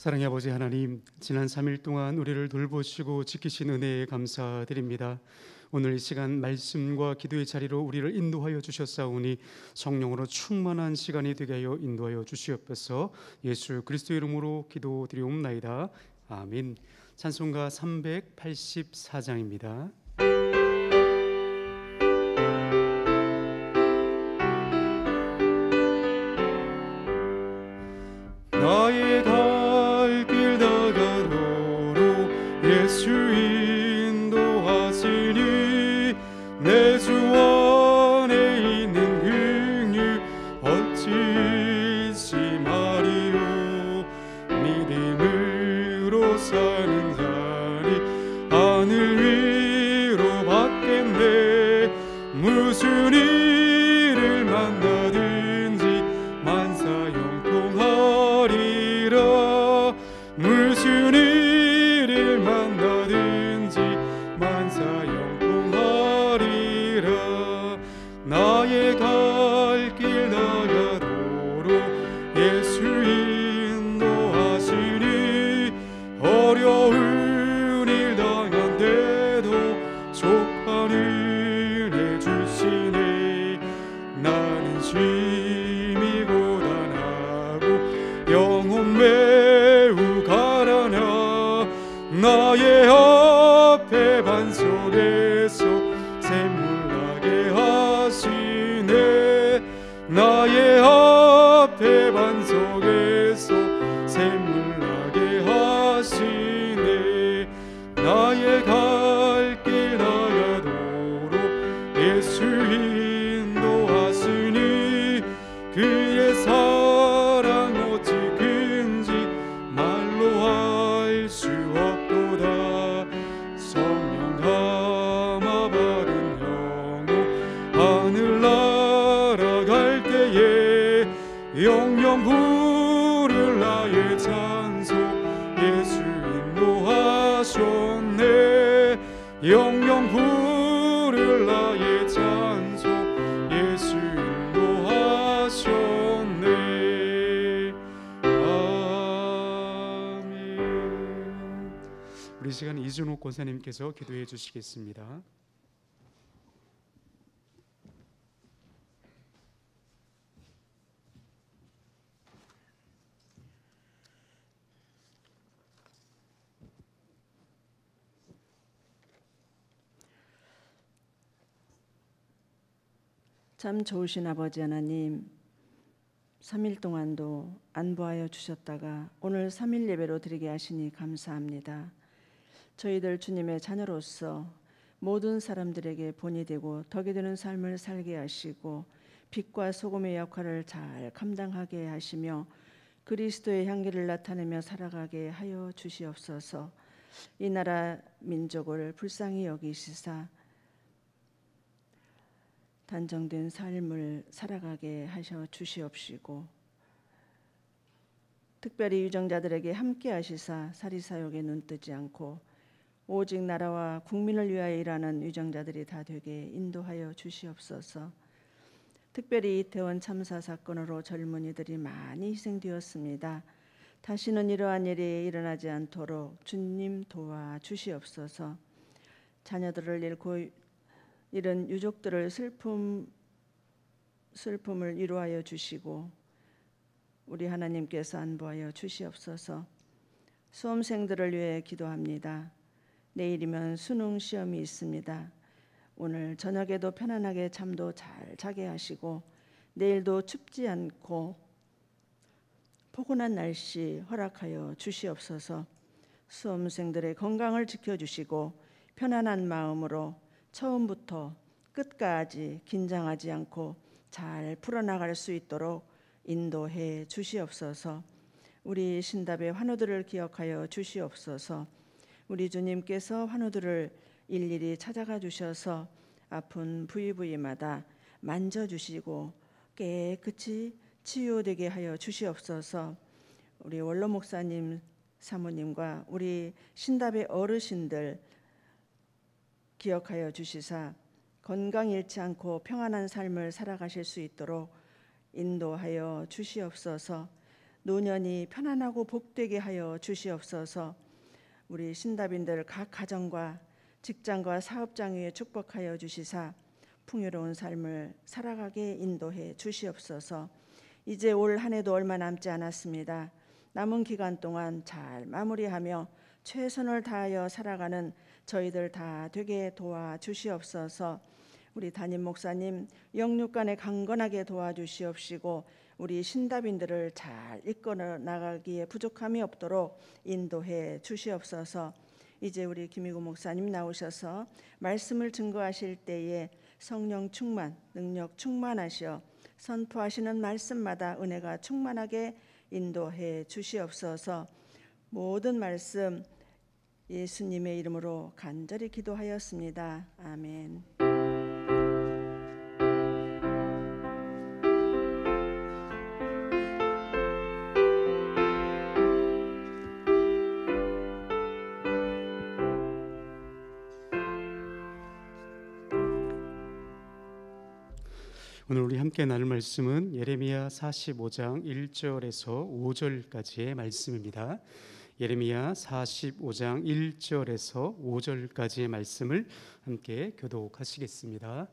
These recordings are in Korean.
사랑의 아버지 하나님, 지난 3일 동안 우리를 돌보시고 지키신 은혜에 감사드립니다. 오늘 이 시간 말씀과 기도의 자리로 우리를 인도하여 주셨사오니 성령으로 충만한 시간이 되게 하여 인도하여 주시옵소서. 예수 그리스도 이름으로 기도드리옵나이다. 아멘. 찬송가 384장입니다. 나의 갈 길 다가도록 예수 인도하시니 내 주 안에 있는 긍휼 어찌 심하리요. 믿음으로 사는 자리 하늘 위로 받겠네. 무슨 일을 만나든지 만사형통하리라. 무슨 일을 만나든지 만사형통하리라. 나의 갈 길 나가도록 예수 인도하시니 어려운 일 당한데도 족한 은혜 주시네. 나는 심히 고단하고 영혼 매우 가라나. 나의 앞에 반석에서 샘물나게 하시네. 나의 앞에 반석에서 샘물나게 하시네. 나의 갈 길 나가도록 예수 인도하시니 그의 사랑 어찌 큰지 말로 할 수 없도다. 성령 감화 받은 영혼 하늘 날아갈 때에 영영 부를 나의 찬송 예수 인도하셨네. 영영 부를 나의 찬송 예수 인도하셨네. 아멘. 우리 시간 이준옥 권사님께서 기도해 주시겠습니다. 참 좋으신 아버지 하나님, 3일 동안도 안보하여 주셨다가 오늘 3일 예배로 드리게 하시니 감사합니다. 저희들 주님의 자녀로서 모든 사람들에게 본이 되고 덕이 되는 삶을 살게 하시고 빛과 소금의 역할을 잘 감당하게 하시며 그리스도의 향기를 나타내며 살아가게 하여 주시옵소서. 이 나라 민족을 불쌍히 여기시사 단정된 삶을 살아가게 하셔 주시옵시고 특별히 유정자들에게 함께 하시사 사리사욕에 눈뜨지 않고 오직 나라와 국민을 위하여 일하는 유정자들이 다 되게 인도하여 주시옵소서. 특별히 이태원 참사 사건으로 젊은이들이 많이 희생되었습니다. 다시는 이러한 일이 일어나지 않도록 주님 도와 주시옵소서. 자녀들을 잃고 이런 유족들을 슬픔을 위로하여 주시고 우리 하나님께서 안보하여 주시옵소서. 수험생들을 위해 기도합니다. 내일이면 수능 시험이 있습니다. 오늘 저녁에도 편안하게 잠도 잘 자게 하시고 내일도 춥지 않고 포근한 날씨 허락하여 주시옵소서. 수험생들의 건강을 지켜주시고 편안한 마음으로 처음부터 끝까지 긴장하지 않고 잘 풀어나갈 수 있도록 인도해 주시옵소서. 우리 신답의 환우들을 기억하여 주시옵소서. 우리 주님께서 환우들을 일일이 찾아가 주셔서 아픈 부위부위마다 만져주시고 깨끗이 치유되게 하여 주시옵소서. 우리 원로 목사님 사모님과 우리 신답의 어르신들 기억하여 주시사 건강 잃지 않고 평안한 삶을 살아가실 수 있도록 인도하여 주시옵소서. 노년이 편안하고 복되게 하여 주시옵소서. 우리 신답인들 각 가정과 직장과 사업장 위에 축복하여 주시사 풍요로운 삶을 살아가게 인도해 주시옵소서. 이제 올 한 해도 얼마 남지 않았습니다. 남은 기간 동안 잘 마무리하며 최선을 다하여 살아가는 저희들 다 되게 도와주시옵소서. 우리 담임 목사님 영육간에 강건하게 도와주시옵시고 우리 신답인들을 잘 이끌어 나가기에 부족함이 없도록 인도해 주시옵소서. 이제 우리 김희구 목사님 나오셔서 말씀을 증거하실 때에 성령 충만, 능력 충만하시어 선포하시는 말씀마다 은혜가 충만하게 인도해 주시옵소서. 모든 말씀 예수님의 이름으로 간절히 기도하였습니다. 아멘. 오늘 우리 함께 나눌 말씀은 예레미야 45장 1절에서 5절까지의 말씀입니다. 예레미야 45장 1절에서 5절까지의 말씀을 함께 교독하시겠습니다.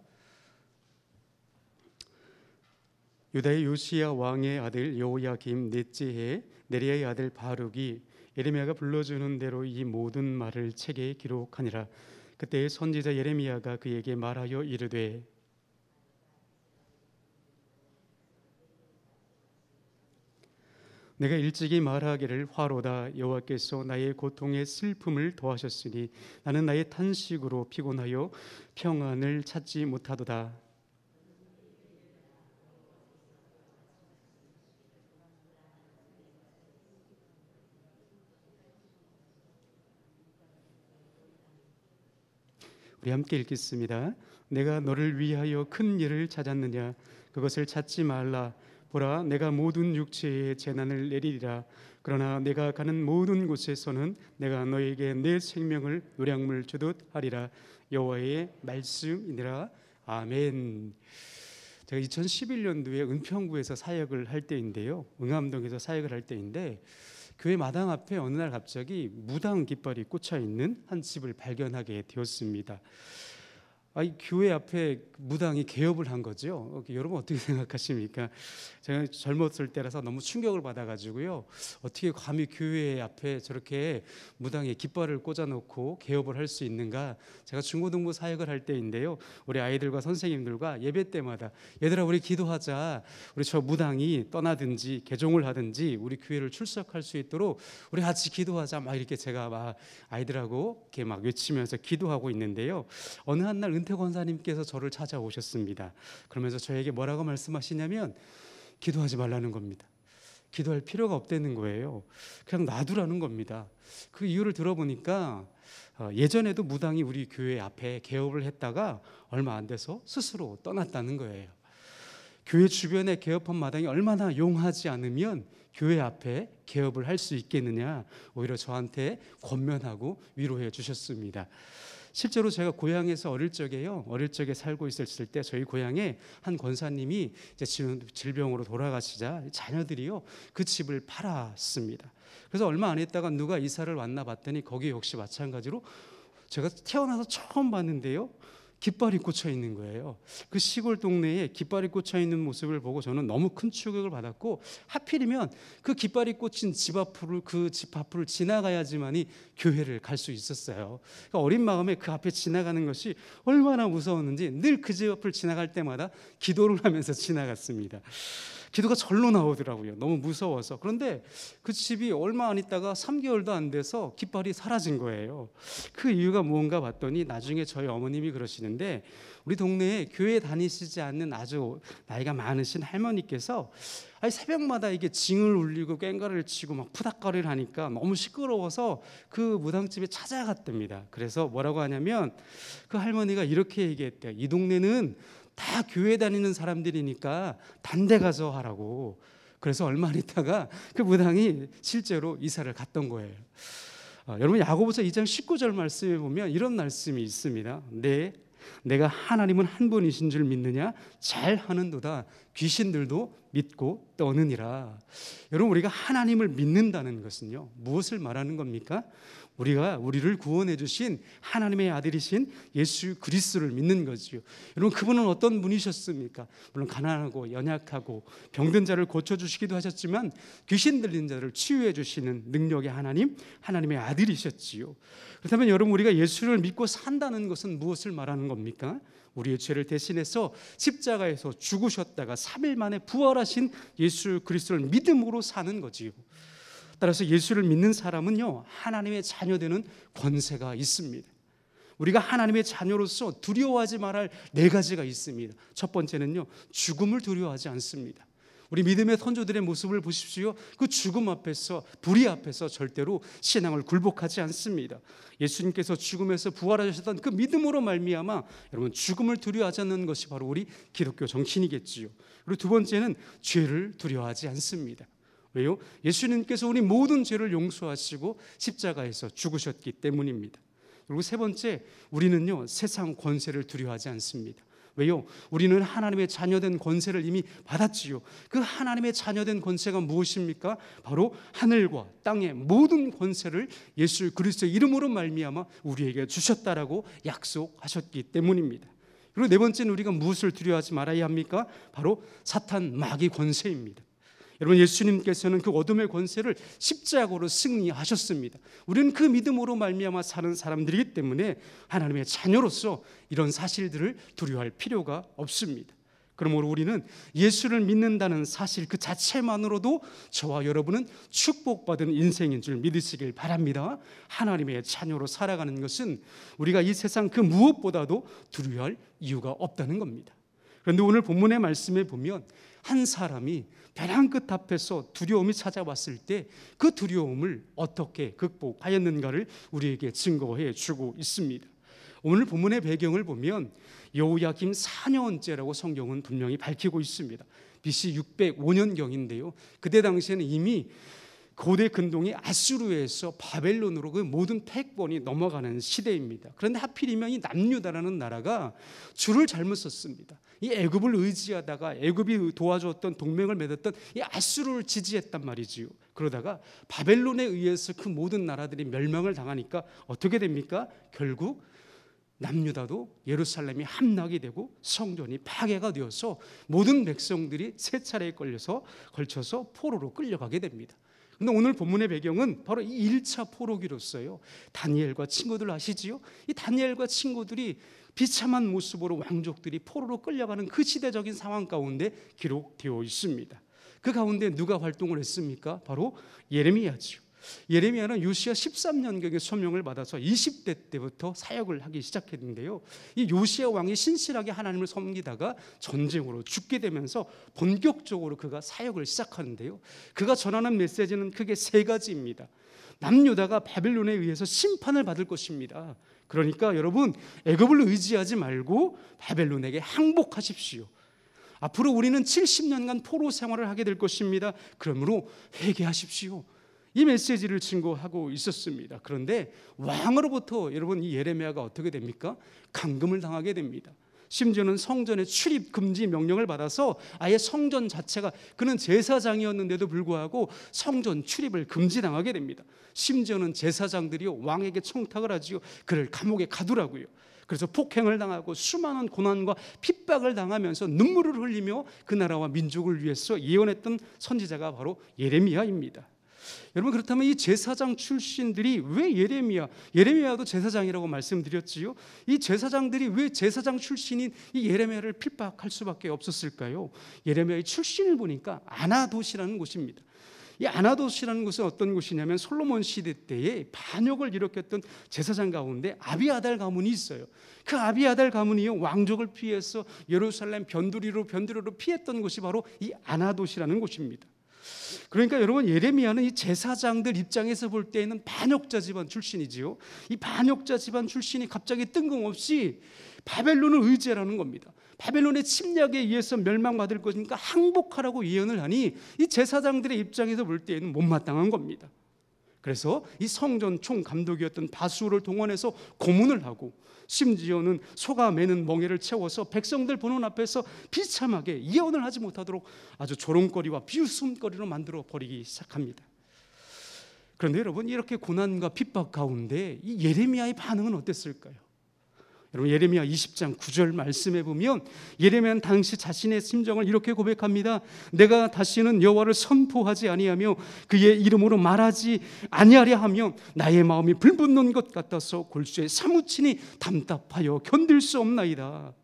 유다의 요시야 왕의 아들 여호야김 넷째 해 네리야의 아들 바룩이 예레미야가 불러주는 대로 이 모든 말을 책에 기록하니라. 그때 선지자 예레미야가 그에게 말하여 이르되 내가 일찍이 말하기를 화로다. 여호와께서 나의 고통에 슬픔을 더하셨으니 나는 나의 탄식으로 피곤하여 평안을 찾지 못하도다. 우리 함께 읽겠습니다. 내가 너를 위하여 큰 일을 찾았느냐? 그것을 찾지 말라. 보라, 내가 모든 육체에 재난을 내리리라. 그러나 내가 가는 모든 곳에서는 내가 너에게 내 생명을 노량물 주듯 하리라. 여호와의 말씀이니라. 아멘. 제가 2011년도에 은평구에서 사역을 할 때인데요, 응암동에서 사역을 할 때인데 교회 마당 앞에 어느 날 갑자기 무당 깃발이 꽂혀 있는 한 집을 발견하게 되었습니다. 이 교회 앞에 무당이 개업을 한 거죠. 여러분 어떻게 생각하십니까? 제가 젊었을 때라서 너무 충격을 받아가지고요. 어떻게 감히 교회 앞에 저렇게 무당의 깃발을 꽂아놓고 개업을 할 수 있는가? 제가 중고등부 사역을 할 때인데요. 우리 아이들과 선생님들과 예배 때마다 얘들아 우리 기도하자. 우리 저 무당이 떠나든지 개종을 하든지 우리 교회를 출석할 수 있도록 우리 같이 기도하자. 막 이렇게 제가 막 아이들하고 이렇게 막 외치면서 기도하고 있는데요. 어느 한 날 은퇴 권사님께서 저를 찾아오셨습니다. 그러면서 저에게 뭐라고 말씀하시냐면 기도하지 말라는 겁니다. 기도할 필요가 없다는 거예요. 그냥 놔두라는 겁니다. 그 이유를 들어보니까 예전에도 무당이 우리 교회 앞에 개업을 했다가 얼마 안 돼서 스스로 떠났다는 거예요. 교회 주변에 개업한 마당이 얼마나 용하지 않으면 교회 앞에 개업을 할 수 있겠느냐, 오히려 저한테 권면하고 위로해 주셨습니다. 실제로 제가 고향에서 어릴 적에 살고 있었을 때 저희 고향에 한 권사님이 이제 질병으로 돌아가시자 자녀들이요 그 집을 팔았습니다. 그래서 얼마 안 있다가 누가 이사를 왔나 봤더니 거기 역시 마찬가지로 제가 태어나서 처음 봤는데요, 깃발이 꽂혀 있는 거예요. 그 시골 동네에 깃발이 꽂혀 있는 모습을 보고 저는 너무 큰 충격을 받았고, 하필이면 그 깃발이 꽂힌 집 앞을 지나가야지만이 교회를 갈 수 있었어요. 그러니까 어린 마음에 그 앞에 지나가는 것이 얼마나 무서웠는지 늘 그 집 앞을 지나갈 때마다 기도를 하면서 지나갔습니다. 기도가 절로 나오더라고요. 너무 무서워서. 그런데 그 집이 얼마 안 있다가 3개월도 안 돼서 깃발이 사라진 거예요. 그 이유가 무언가 봤더니 나중에 저희 어머님이 그러시는데, 우리 동네에 교회 다니시지 않는 아주 나이가 많으신 할머니께서 새벽마다 이게 징을 울리고 꽹과를 치고 막 푸닥거리를 하니까 너무 시끄러워서 그 무당집에 찾아갔답니다. 그래서 뭐라고 하냐면 그 할머니가 이렇게 얘기했대요. 이 동네는 다 교회 다니는 사람들이니까 단대 가서 하라고. 그래서 얼마 안 있다가 그 무당이 실제로 이사를 갔던 거예요. 여러분 야고보서 2장 19절 말씀에 보면 이런 말씀이 있습니다. 내가 하나님은 한 분이신 줄 믿느냐? 잘 하는도다. 귀신들도 믿고 떠느니라. 여러분, 우리가 하나님을 믿는다는 것은요, 무엇을 말하는 겁니까? 우리가 우리를 구원해 주신 하나님의 아들이신 예수 그리스도를 믿는 거지요. 여러분, 그분은 어떤 분이셨습니까? 물론 가난하고 연약하고 병든 자를 고쳐주시기도 하셨지만 귀신 들린 자를 치유해 주시는 능력의 하나님, 하나님의 아들이셨지요. 그렇다면 여러분, 우리가 예수를 믿고 산다는 것은 무엇을 말하는 겁니까? 우리의 죄를 대신해서 십자가에서 죽으셨다가 3일 만에 부활하신 예수 그리스도를 믿음으로 사는 거지요. 따라서 예수를 믿는 사람은요, 하나님의 자녀되는 권세가 있습니다. 우리가 하나님의 자녀로서 두려워하지 말할 4가지가 있습니다. 첫 번째는요, 죽음을 두려워하지 않습니다. 우리 믿음의 선조들의 모습을 보십시오. 그 죽음 앞에서, 불의 앞에서 절대로 신앙을 굴복하지 않습니다. 예수님께서 죽음에서 부활하셨던 그 믿음으로 말미암아 여러분, 죽음을 두려워하지 않는 것이 바로 우리 기독교 정신이겠지요. 그리고 두 번째는 죄를 두려워하지 않습니다. 왜요? 예수님께서 우리 모든 죄를 용서하시고 십자가에서 죽으셨기 때문입니다. 그리고 세 번째, 우리는요, 세상 권세를 두려워하지 않습니다. 왜요? 우리는 하나님의 자녀된 권세를 이미 받았지요. 그 하나님의 자녀된 권세가 무엇입니까? 바로 하늘과 땅의 모든 권세를 예수 그리스도의 이름으로 말미암아 우리에게 주셨다라고 약속하셨기 때문입니다. 그리고 네 번째는 우리가 무엇을 두려워하지 말아야 합니까? 바로 사탄 마귀 권세입니다. 여러분, 예수님께서는 그 어둠의 권세를 십자가로 승리하셨습니다. 우리는 그 믿음으로 말미암아 사는 사람들이기 때문에 하나님의 자녀로서 이런 사실들을 두려워할 필요가 없습니다. 그러므로 우리는 예수를 믿는다는 사실 그 자체만으로도 저와 여러분은 축복받은 인생인 줄 믿으시길 바랍니다. 하나님의 자녀로 살아가는 것은 우리가 이 세상 그 무엇보다도 두려워할 이유가 없다는 겁니다. 그런데 오늘 본문의 말씀에 보면 한 사람이 벼랑 끝 앞에서 두려움이 찾아왔을 때 그 두려움을 어떻게 극복하였는가를 우리에게 증거해 주고 있습니다. 오늘 본문의 배경을 보면 여호야김 4년째라고 성경은 분명히 밝히고 있습니다. BC 605년경인데요. 그때 당시에는 이미 고대 근동이 아수르에서 바벨론으로 그 모든 패권이 넘어가는 시대입니다. 그런데 하필이면 이 남유다라는 나라가 줄을 잘못 썼습니다. 이 애굽을 의지하다가 애굽이 도와줬던 동맹을 맺었던 이 아수르를 지지했단 말이지요. 그러다가 바벨론에 의해서 그 모든 나라들이 멸망을 당하니까 어떻게 됩니까? 결국 남유다도 예루살렘이 함락이 되고 성전이 파괴가 되어서 모든 백성들이 세 차례에 걸쳐서 포로로 끌려가게 됩니다. 그런데 오늘 본문의 배경은 바로 이 1차 포로기로서요. 다니엘과 친구들 아시지요? 이 다니엘과 친구들이 비참한 모습으로 왕족들이 포로로 끌려가는 그 시대적인 상황 가운데 기록되어 있습니다. 그 가운데 누가 활동을 했습니까? 바로 예레미야지요. 예레미야는 요시야 13년경에 소명을 받아서 20대 때부터 사역을 하기 시작했는데요. 이 요시야 왕이 신실하게 하나님을 섬기다가 전쟁으로 죽게 되면서 본격적으로 그가 사역을 시작하는데요. 그가 전하는 메시지는 크게 3가지입니다. 남유다가 바벨론에 의해서 심판을 받을 것입니다. 그러니까 여러분, 애굽을 의지하지 말고 바벨론에게 항복하십시오. 앞으로 우리는 70년간 포로 생활을 하게 될 것입니다. 그러므로 회개하십시오. 이 메시지를 증거하고 있었습니다. 그런데 왕으로부터 여러분, 이 예레미야가 어떻게 됩니까? 감금을 당하게 됩니다. 심지어는 성전에 출입 금지 명령을 받아서 아예 성전 자체가, 그는 제사장이었는데도 불구하고 성전 출입을 금지당하게 됩니다. 심지어는 제사장들이요, 왕에게 청탁을 하지요. 그를 감옥에 가두라고요. 그래서 폭행을 당하고 수많은 고난과 핍박을 당하면서 눈물을 흘리며 그 나라와 민족을 위해서 예언했던 선지자가 바로 예레미야입니다. 여러분, 그렇다면 이 제사장 출신들이 왜 예레미야도 제사장이라고 말씀드렸지요? 이 제사장들이 왜 제사장 출신인 이 예레미야를 핍박할 수밖에 없었을까요? 예레미야의 출신을 보니까 아나돗이라는 곳입니다. 이 아나돗이라는 곳은 어떤 곳이냐면 솔로몬 시대 때에 반역을 일으켰던 제사장 가운데 아비아달 가문이 있어요. 그 아비아달 가문이요, 왕족을 피해서 예루살렘 변두리로 피했던 곳이 바로 이 아나돗이라는 곳입니다. 그러니까 여러분, 예레미야는 이 제사장들 입장에서 볼 때에는 반역자 집안 출신이지요. 이 반역자 집안 출신이 갑자기 뜬금없이 바벨론을 의지하라는 겁니다. 바벨론의 침략에 의해서 멸망받을 것이니까 항복하라고 예언을 하니 이 제사장들의 입장에서 볼 때에는 못마땅한 겁니다. 그래서 이 성전 총감독이었던 바수를 동원해서 고문을 하고 심지어는 소가 매는 멍에를 채워서 백성들 보는 앞에서 비참하게 예언을 하지 못하도록 아주 조롱거리와 비웃음거리로 만들어 버리기 시작합니다. 그런데 여러분, 이렇게 고난과 핍박 가운데 이 예레미야의 반응은 어땠을까요? 여러분, 예레미야 20장 9절 말씀에 보면 예레미야는 당시 자신의 심정을 이렇게 고백합니다. 내가 다시는 여호와를 선포하지 아니하며 그의 이름으로 말하지 아니하려 하며 나의 마음이 불붙는 것 같아서 골수에 사무치니 답답하여 견딜 수 없나이다.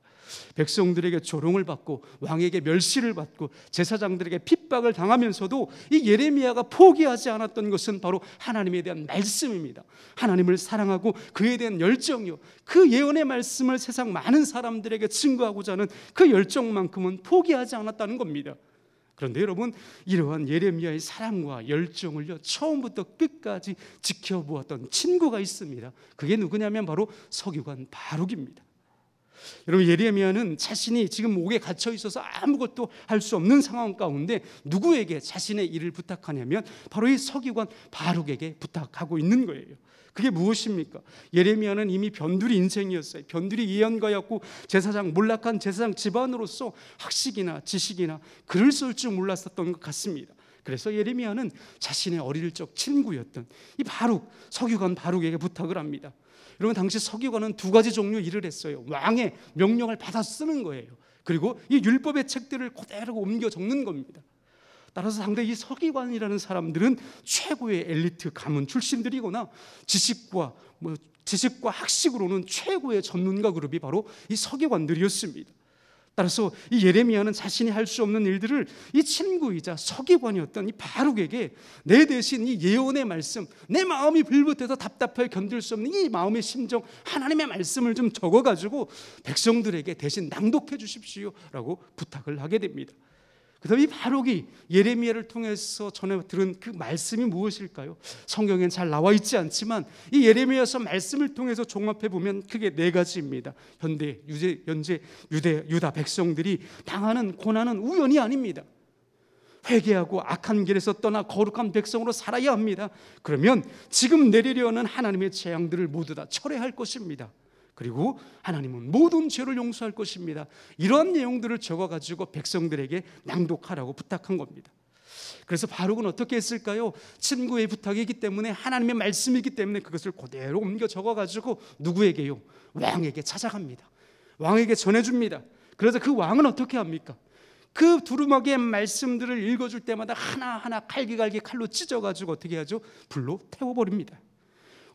백성들에게 조롱을 받고 왕에게 멸시를 받고 제사장들에게 핍박을 당하면서도 이 예레미야가 포기하지 않았던 것은 바로 하나님에 대한 말씀입니다. 하나님을 사랑하고 그에 대한 열정이요, 그 예언의 말씀을 세상 많은 사람들에게 증거하고자 하는 그 열정만큼은 포기하지 않았다는 겁니다. 그런데 여러분, 이러한 예레미야의 사랑과 열정을요 처음부터 끝까지 지켜보았던 친구가 있습니다. 그게 누구냐면 바로 서기관 바룩입니다. 여러분, 예레미야는 자신이 지금 옥에 갇혀 있어서 아무것도 할 수 없는 상황 가운데 누구에게 자신의 일을 부탁하냐면 바로 이 서기관 바룩에게 부탁하고 있는 거예요. 그게 무엇입니까? 예레미야는 이미 변두리 인생이었어요. 변두리 예언가였고 제사장, 몰락한 제사장 집안으로서 학식이나 지식이나 글을 쓸 줄 몰랐었던 것 같습니다. 그래서 예레미야는 자신의 어릴 적 친구였던 이 바룩, 서기관 바룩에게 부탁을 합니다. 여러분, 당시 서기관은 두 가지 종류 일을 했어요. 왕의 명령을 받아 쓰는 거예요. 그리고 이 율법의 책들을 그대로 옮겨 적는 겁니다. 따라서 상당히 이 서기관이라는 사람들은 최고의 엘리트 가문 출신들이거나 지식과 학식으로는 최고의 전문가 그룹이 바로 이 서기관들이었습니다. 따라서 이 예레미야는 자신이 할 수 없는 일들을 이 친구이자 서기관이었던 이 바룩에게 내 대신 이 예언의 말씀, 내 마음이 불붙어서 답답하게 견딜 수 없는 이 마음의 심정, 하나님의 말씀을 좀 적어가지고 백성들에게 대신 낭독해 주십시오 라고 부탁을 하게 됩니다. 그 다음에 이 바룩이 예레미야를 통해서 전해 들은 그 말씀이 무엇일까요? 성경엔 잘 나와 있지 않지만 이 예레미야서 말씀을 통해서 종합해 보면 크게 네 가지입니다. 현재 유다 백성들이 당하는 고난은 우연이 아닙니다. 회개하고 악한 길에서 떠나 거룩한 백성으로 살아야 합니다. 그러면 지금 내리려는 하나님의 재앙들을 모두 다 철회할 것입니다. 그리고 하나님은 모든 죄를 용서할 것입니다. 이런 내용들을 적어가지고 백성들에게 낭독하라고 부탁한 겁니다. 그래서 바룩은 어떻게 했을까요? 친구의 부탁이기 때문에, 하나님의 말씀이기 때문에 그것을 그대로 옮겨 적어가지고 누구에게요? 왕에게 찾아갑니다. 왕에게 전해줍니다. 그래서 그 왕은 어떻게 합니까? 그 두루마기의 말씀들을 읽어줄 때마다 하나하나 갈기갈기 칼로 찢어가지고 어떻게 하죠? 불로 태워버립니다.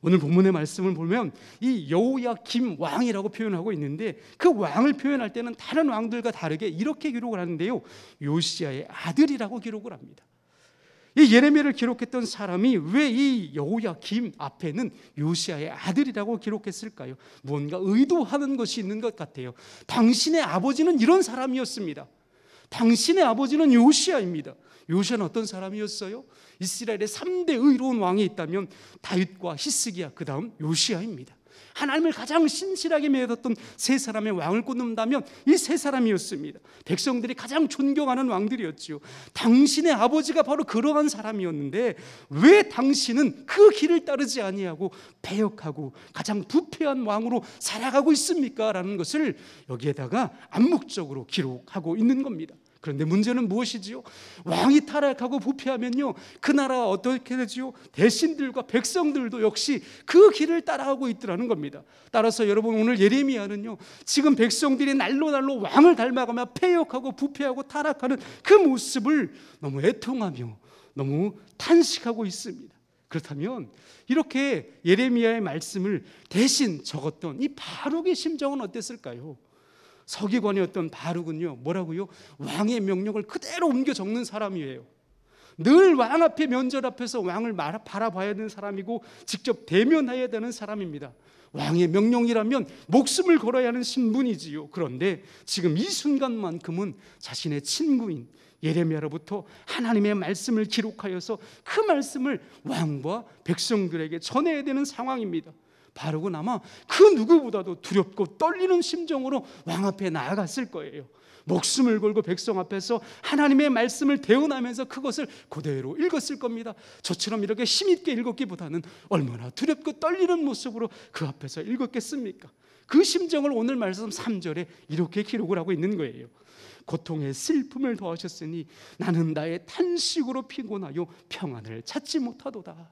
오늘 본문의 말씀을 보면 이 여호야김 왕이라고 표현하고 있는데, 그 왕을 표현할 때는 다른 왕들과 다르게 이렇게 기록을 하는데요, 요시야의 아들이라고 기록을 합니다. 이 예레미야를 기록했던 사람이 왜 이 여호야김 앞에는 요시야의 아들이라고 기록했을까요? 무언가 의도하는 것이 있는 것 같아요. 당신의 아버지는 이런 사람이었습니다. 당신의 아버지는 요시야입니다. 요시야는 어떤 사람이었어요? 이스라엘의 3대 의로운 왕이 있다면 다윗과 히스기야, 그 다음 요시야입니다. 하나님을 가장 신실하게 믿었던 세 사람의 왕을 꼽는다면 이 세 사람이었습니다. 백성들이 가장 존경하는 왕들이었지요. 당신의 아버지가 바로 그러한 사람이었는데 왜 당신은 그 길을 따르지 아니하고 배역하고 가장 부패한 왕으로 살아가고 있습니까? 라는 것을 여기에다가 암묵적으로 기록하고 있는 겁니다. 그런데 문제는 무엇이지요? 왕이 타락하고 부패하면요, 그 나라가 어떻게 되지요? 대신들과 백성들도 역시 그 길을 따라가고 있더라는 겁니다. 따라서 여러분, 오늘 예레미야는요, 지금 백성들이 날로 왕을 닮아가며 패역하고 부패하고 타락하는 그 모습을 너무 애통하며 너무 탄식하고 있습니다. 그렇다면 이렇게 예레미야의 말씀을 대신 적었던 이 바룩의 심정은 어땠을까요? 서기관이었던 바룩은요, 뭐라고요? 왕의 명령을 그대로 옮겨 적는 사람이에요. 늘 왕 앞에, 면전 앞에서 왕을 바라봐야 되는 사람이고 직접 대면해야 되는 사람입니다. 왕의 명령이라면 목숨을 걸어야 하는 신분이지요. 그런데 지금 이 순간만큼은 자신의 친구인 예레미야로부터 하나님의 말씀을 기록하여서 그 말씀을 왕과 백성들에게 전해야 되는 상황입니다. 바룩은 아마 그 누구보다도 두렵고 떨리는 심정으로 왕 앞에 나아갔을 거예요. 목숨을 걸고 백성 앞에서 하나님의 말씀을 대언하면서 그것을 그대로 읽었을 겁니다. 저처럼 이렇게 힘있게 읽었기보다는 얼마나 두렵고 떨리는 모습으로 그 앞에서 읽었겠습니까? 그 심정을 오늘 말씀 3절에 이렇게 기록을 하고 있는 거예요. 고통에 슬픔을 더하셨으니 나는 나의 탄식으로 피곤하여 평안을 찾지 못하도다.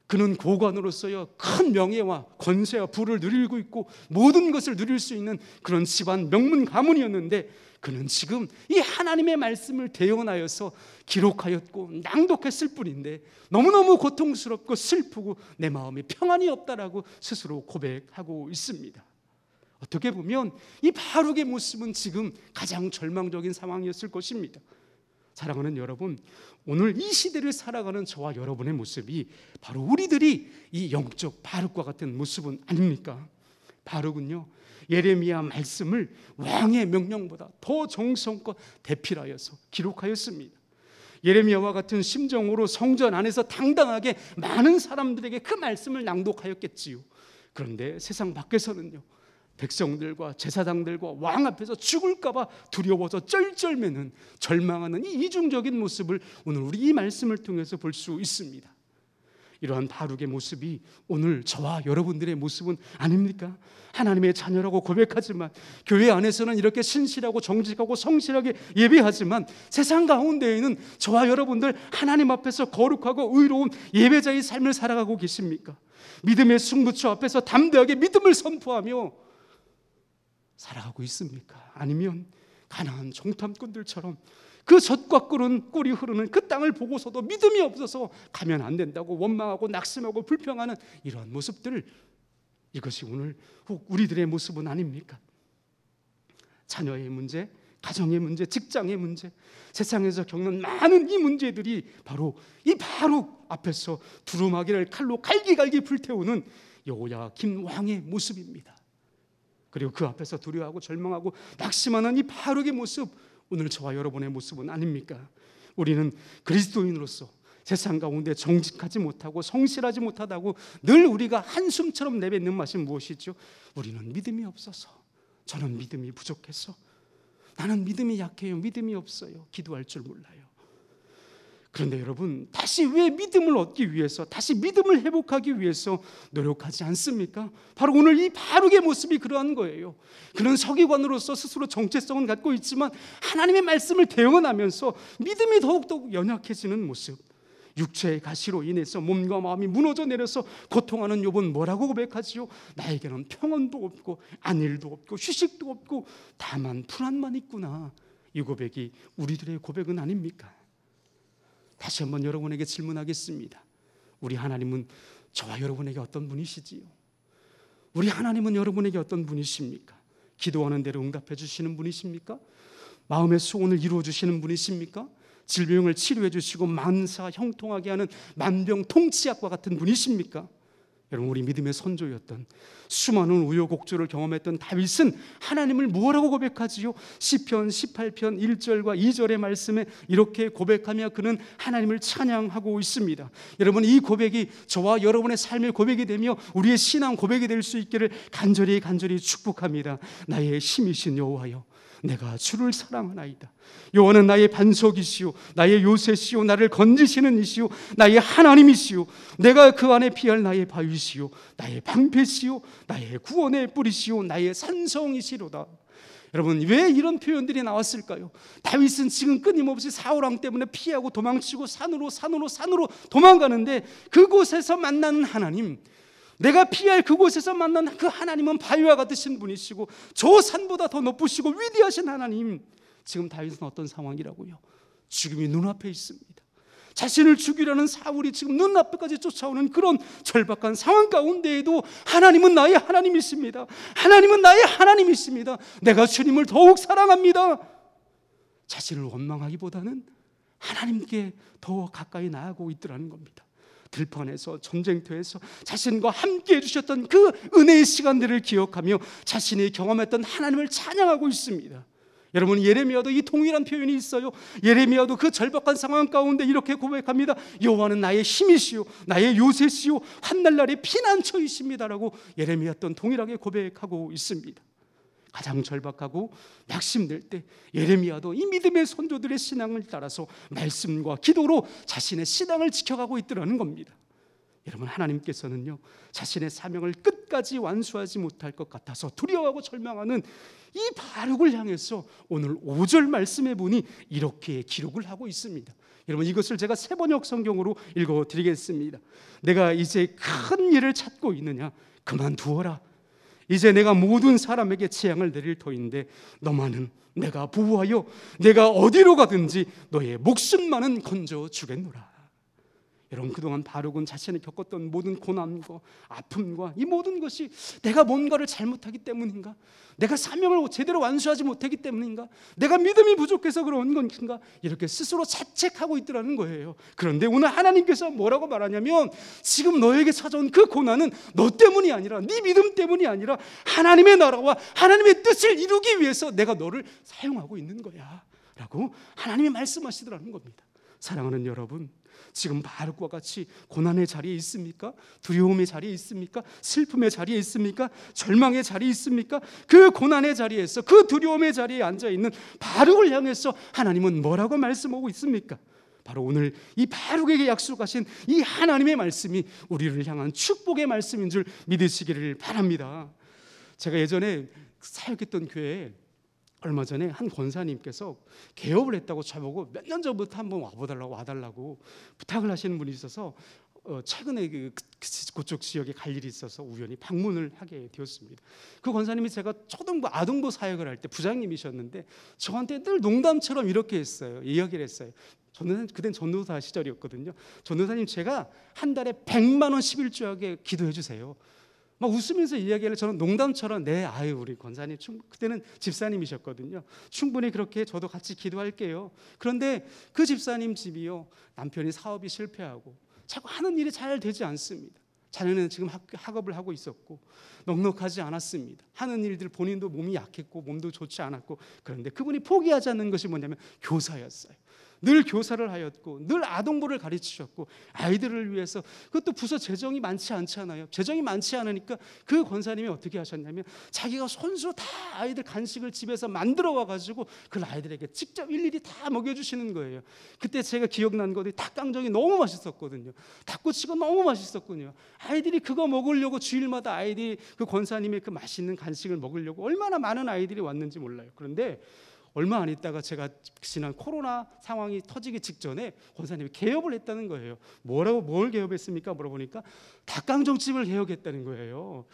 그는 고관으로서요 큰 명예와 권세와 부를 누리고 있고 모든 것을 누릴 수 있는 그런 집안 명문 가문이었는데, 그는 지금 이 하나님의 말씀을 대언하여서 기록하였고 낭독했을 뿐인데 너무너무 고통스럽고 슬프고 내 마음에 평안이 없다라고 스스로 고백하고 있습니다. 어떻게 보면 이 바룩의 모습은 지금 가장 절망적인 상황이었을 것입니다. 사랑하는 여러분, 오늘 이 시대를 살아가는 저와 여러분의 모습이 바로 우리들이 이 영적 바룩과 같은 모습은 아닙니까? 바룩은요 예레미야 말씀을 왕의 명령보다 더 정성껏 대필하여서 기록하였습니다. 예레미야와 같은 심정으로 성전 안에서 당당하게 많은 사람들에게 그 말씀을 낭독하였겠지요. 그런데 세상 밖에서는요 백성들과 제사장들과 왕 앞에서 죽을까봐 두려워서 쩔쩔매는 절망하는 이 이중적인 모습을 오늘 우리 이 말씀을 통해서 볼 수 있습니다. 이러한 바룩의 모습이 오늘 저와 여러분들의 모습은 아닙니까? 하나님의 자녀라고 고백하지만 교회 안에서는 이렇게 신실하고 정직하고 성실하게 예배하지만 세상 가운데에는 저와 여러분들 하나님 앞에서 거룩하고 의로운 예배자의 삶을 살아가고 계십니까? 믿음의 승부처 앞에서 담대하게 믿음을 선포하며 살아가고 있습니까? 아니면 가나안 정탐꾼들처럼 그 젖과 꿀이 흐르는 그 땅을 보고서도 믿음이 없어서 가면 안 된다고 원망하고 낙심하고 불평하는 이러한 모습들, 이것이 오늘 우리들의 모습은 아닙니까? 자녀의 문제, 가정의 문제, 직장의 문제, 세상에서 겪는 많은 이 문제들이 바로 이 바룩 앞에서 두루마기를 칼로 갈기갈기 불태우는 여호야김 왕의 모습입니다. 그리고 그 앞에서 두려워하고 절망하고 낙심하는 이 바룩의 모습, 오늘 저와 여러분의 모습은 아닙니까? 우리는 그리스도인으로서 세상 가운데 정직하지 못하고 성실하지 못하다고 늘 우리가 한숨처럼 내뱉는 맛이 무엇이죠? 우리는 믿음이 없어서, 저는 믿음이 부족해서, 나는 믿음이 약해요, 믿음이 없어요, 기도할 줄 몰라요. 그런데 여러분, 다시 왜 믿음을 얻기 위해서, 다시 믿음을 회복하기 위해서 노력하지 않습니까? 바로 오늘 이 바룩의 모습이 그러한 거예요. 그는 서기관으로서 스스로 정체성은 갖고 있지만 하나님의 말씀을 대언하면서 믿음이 더욱더 연약해지는 모습, 육체의 가시로 인해서 몸과 마음이 무너져 내려서 고통하는 욥은 뭐라고 고백하지요? 나에게는 평온도 없고 안일도 없고 휴식도 없고 다만 불안만 있구나. 이 고백이 우리들의 고백은 아닙니까? 다시 한번 여러분에게 질문하겠습니다. 우리 하나님은 저와 여러분에게 어떤 분이시지요? 우리 하나님은 여러분에게 어떤 분이십니까? 기도하는 대로 응답해 주시는 분이십니까? 마음의 소원을 이루어 주시는 분이십니까? 질병을 치료해 주시고 만사 형통하게 하는 만병통치약과 같은 분이십니까? 여러분, 우리 믿음의 선조였던 수많은 우여곡절을 경험했던 다윗은 하나님을 뭐라고 고백하지요? 시편 18편 1절과 2절의 말씀에 이렇게 고백하며 그는 하나님을 찬양하고 있습니다. 여러분, 이 고백이 저와 여러분의 삶의 고백이 되며 우리의 신앙 고백이 될 수 있기를 간절히 축복합니다. 나의 힘이신 여호와여, 내가 주를 사랑하나이다. 여호와는 나의 반석이시오, 나의 요새시오, 나를 건지시는 이시오, 나의 하나님이시오. 내가 그 안에 피할 나의 바위시오, 나의 방패시오, 나의 구원의 뿌리시오, 나의 산성이시로다. 여러분, 왜 이런 표현들이 나왔을까요? 다윗은 지금 끊임없이 사울왕 때문에 피하고 도망치고 산으로 도망가는데 그곳에서 만나는 하나님, 내가 피할 그곳에서 만난 그 하나님은 바위와 같으신 분이시고 저 산보다 더 높으시고 위대하신 하나님. 지금 다윗은 어떤 상황이라고요? 죽음이 눈앞에 있습니다. 자신을 죽이려는 사울이 지금 눈앞에까지 쫓아오는 그런 절박한 상황 가운데에도 하나님은 나의 하나님이십니다. 하나님은 나의 하나님이십니다. 내가 주님을 더욱 사랑합니다. 자신을 원망하기보다는 하나님께 더 가까이 나아가고 있더라는 겁니다. 들판에서, 전쟁터에서 자신과 함께 해주셨던 그 은혜의 시간들을 기억하며 자신이 경험했던 하나님을 찬양하고 있습니다. 여러분, 예레미야도 이 동일한 표현이 있어요. 예레미야도 그 절박한 상황 가운데 이렇게 고백합니다. 여호와는 나의 힘이시요 나의 요새시요 한날날의 피난처이십니다라고 예레미야 또한 동일하게 고백하고 있습니다. 가장 절박하고 낙심될 때 예레미야도 이 믿음의 선조들의 신앙을 따라서 말씀과 기도로 자신의 신앙을 지켜가고 있더라는 겁니다. 여러분, 하나님께서는요, 자신의 사명을 끝까지 완수하지 못할 것 같아서 두려워하고 절망하는 이 바룩을 향해서 오늘 5절 말씀해 보니 이렇게 기록을 하고 있습니다. 여러분, 이것을 제가 새번역 성경으로 읽어드리겠습니다. 내가 이제 큰 일을 찾고 있느냐? 그만두어라. 이제 내가 모든 사람에게 재앙을 내릴 터인데 너만은 내가 보호하여 내가 어디로 가든지 너의 목숨만은 건져주겠노라. 여러분, 그동안 바룩은 자신이 겪었던 모든 고난과 아픔과 이 모든 것이 내가 뭔가를 잘못하기 때문인가? 내가 사명을 제대로 완수하지 못하기 때문인가? 내가 믿음이 부족해서 그런 건가? 이렇게 스스로 자책하고 있더라는 거예요. 그런데 오늘 하나님께서 뭐라고 말하냐면, 지금 너에게 찾아온 그 고난은 너 때문이 아니라, 네 믿음 때문이 아니라 하나님의 나라와 하나님의 뜻을 이루기 위해서 내가 너를 사용하고 있는 거야 라고 하나님이 말씀하시더라는 겁니다. 사랑하는 여러분, 지금 바룩과 같이 고난의 자리에 있습니까? 두려움의 자리에 있습니까? 슬픔의 자리에 있습니까? 절망의 자리에 있습니까? 그 고난의 자리에서, 그 두려움의 자리에 앉아있는 바룩을 향해서 하나님은 뭐라고 말씀하고 있습니까? 바로 오늘 이 바룩에게 약속하신 이 하나님의 말씀이 우리를 향한 축복의 말씀인 줄 믿으시기를 바랍니다. 제가 예전에 사역했던 교회에 얼마 전에 한 권사님께서 개업을 했다고 저보고 몇 년 전부터 한번 와달라고 부탁을 하시는 분이 있어서 최근에 그쪽 지역에 갈 일이 있어서 우연히 방문을 하게 되었습니다. 그 권사님이 제가 초등부 아동부 사역을 할 때 부장님이셨는데 저한테 늘 농담처럼 이렇게 했어요. 이야기를 했어요. 저는 그땐 전도사 시절이었거든요. 전도사님, 제가 한 달에 100만 원 11조하게 기도해 주세요. 막 웃으면서 이야기를 저는 농담처럼, 네, 아유, 우리 권사님, 그때는 집사님이셨거든요. 충분히 그렇게 저도 같이 기도할게요. 그런데 그 집사님 집이요, 남편이 사업이 실패하고 자꾸 하는 일이 잘 되지 않습니다. 자녀는 지금 학업을 하고 있었고 넉넉하지 않았습니다. 하는 일들 본인도 몸이 약했고 몸도 좋지 않았고, 그런데 그분이 포기하지 않는 것이 뭐냐면 교사였어요. 늘 교사를 하였고 늘 아동부를 가르치셨고 아이들을 위해서, 그것도 부서 재정이 많지 않잖아요. 재정이 많지 않으니까 그 권사님이 어떻게 하셨냐면 자기가 손수 다 아이들 간식을 집에서 만들어 와가지고 그 아이들에게 직접 일일이 다 먹여주시는 거예요. 그때 제가 기억난 것이 닭강정이 너무 맛있었거든요. 닭꼬치가 너무 맛있었군요. 아이들이 그거 먹으려고 주일마다 아이들이 그 권사님의 그 맛있는 간식을 먹으려고 얼마나 많은 아이들이 왔는지 몰라요. 그런데 얼마 안 있다가 제가 지난 코로나 상황이 터지기 직전에 권사님이 개업을 했다는 거예요. 뭘 개업했습니까? 물어보니까 닭강정집을 개업했다는 거예요.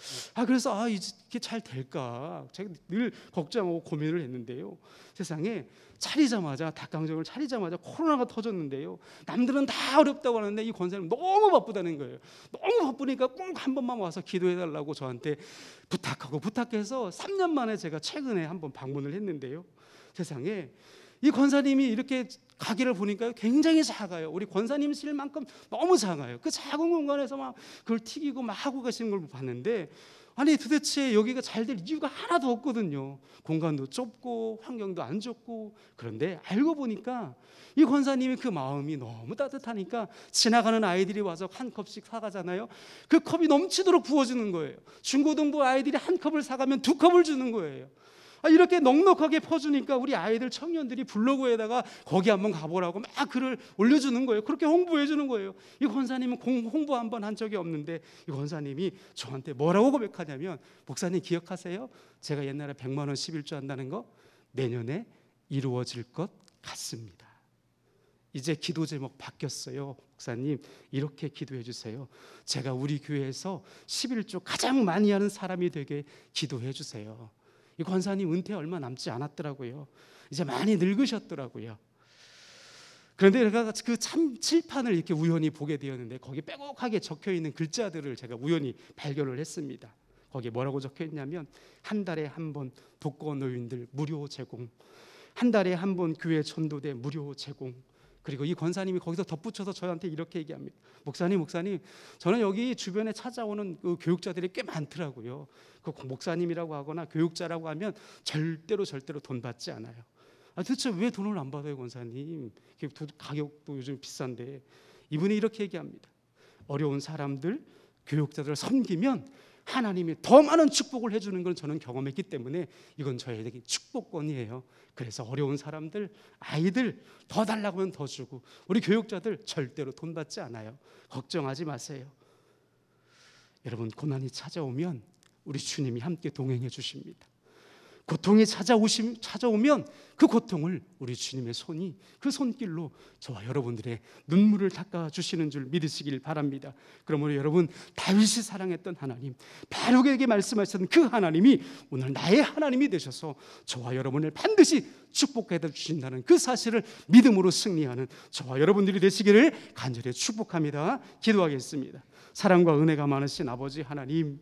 그래서 이게 잘 될까? 제가 늘 걱정하고 고민을 했는데요. 세상에 닭강정을 차리자마자 코로나가 터졌는데요. 남들은 다 어렵다고 하는데 이 권사님 너무 바쁘다는 거예요. 너무 바쁘니까 꼭 한 번만 와서 기도해달라고 저한테 부탁해서 3년 만에 제가 최근에 한번 방문을 했는데요. 세상에 이 권사님이 이렇게 가게를 보니까 굉장히 작아요. 우리 권사님실만큼 너무 작아요. 그 작은 공간에서 막 그걸 튀기고 막 하고 계시는 걸 봤는데, 아니 도대체 여기가 잘 될 이유가 하나도 없거든요. 공간도 좁고 환경도 안 좋고. 그런데 알고 보니까 이 권사님이 그 마음이 너무 따뜻하니까 지나가는 아이들이 와서 한 컵씩 사가잖아요. 그 컵이 넘치도록 부어주는 거예요. 중고등부 아이들이 한 컵을 사가면 2컵을 주는 거예요. 이렇게 넉넉하게 퍼주니까 우리 아이들 청년들이 블로그에다가 거기 한번 가보라고 막 글을 올려주는 거예요. 그렇게 홍보해 주는 거예요. 이 권사님은 홍보 한번 한 적이 없는데 이 권사님이 저한테 뭐라고 고백하냐면, 목사님 기억하세요? 제가 옛날에 100만 원 11조 한다는 거 내년에 이루어질 것 같습니다. 이제 기도 제목 바뀌었어요. 목사님, 이렇게 기도해 주세요. 제가 우리 교회에서 11조 가장 많이 하는 사람이 되게 기도해 주세요. 이 권사님 은퇴 얼마 남지 않았더라고요. 이제 많이 늙으셨더라고요. 그런데 제가 그 칠판을 이렇게 우연히 보게 되었는데 거기 빼곡하게 적혀 있는 글자들을 제가 우연히 발견을 했습니다. 거기에 뭐라고 적혀 있냐면, 한 달에 한 번 독거 노인들 무료 제공, 한 달에 한 번 교회 전도대 무료 제공, 그리고 이 권사님이 거기서 덧붙여서 저한테 이렇게 얘기합니다. 목사님, 저는 여기 주변에 찾아오는 그 교육자들이 꽤 많더라고요. 그 목사님이라고 하거나 교육자라고 하면 절대로 돈 받지 않아요. 도대체 왜 돈을 안 받아요, 권사님? 가격도 요즘 비싼데. 이분이 이렇게 얘기합니다. 어려운 사람들, 교육자들을 섬기면 하나님이 더 많은 축복을 해주는 걸 저는 경험했기 때문에 이건 저에게 축복권이에요. 그래서 어려운 사람들, 아이들 더 달라고 하면 더 주고, 우리 교육자들 절대로 돈 받지 않아요. 걱정하지 마세요. 여러분, 고난이 찾아오면 우리 주님이 함께 동행해 주십니다. 고통이 찾아오면 그 고통을 우리 주님의 손이 그 손길로 저와 여러분들의 눈물을 닦아주시는 줄 믿으시길 바랍니다. 그러므로 여러분, 다윗이 사랑했던 하나님, 바룩에게 말씀하셨던 그 하나님이 오늘 나의 하나님이 되셔서 저와 여러분을 반드시 축복해 주신다는 그 사실을 믿음으로 승리하는 저와 여러분들이 되시기를 간절히 축복합니다. 기도하겠습니다. 사랑과 은혜가 많으신 아버지 하나님,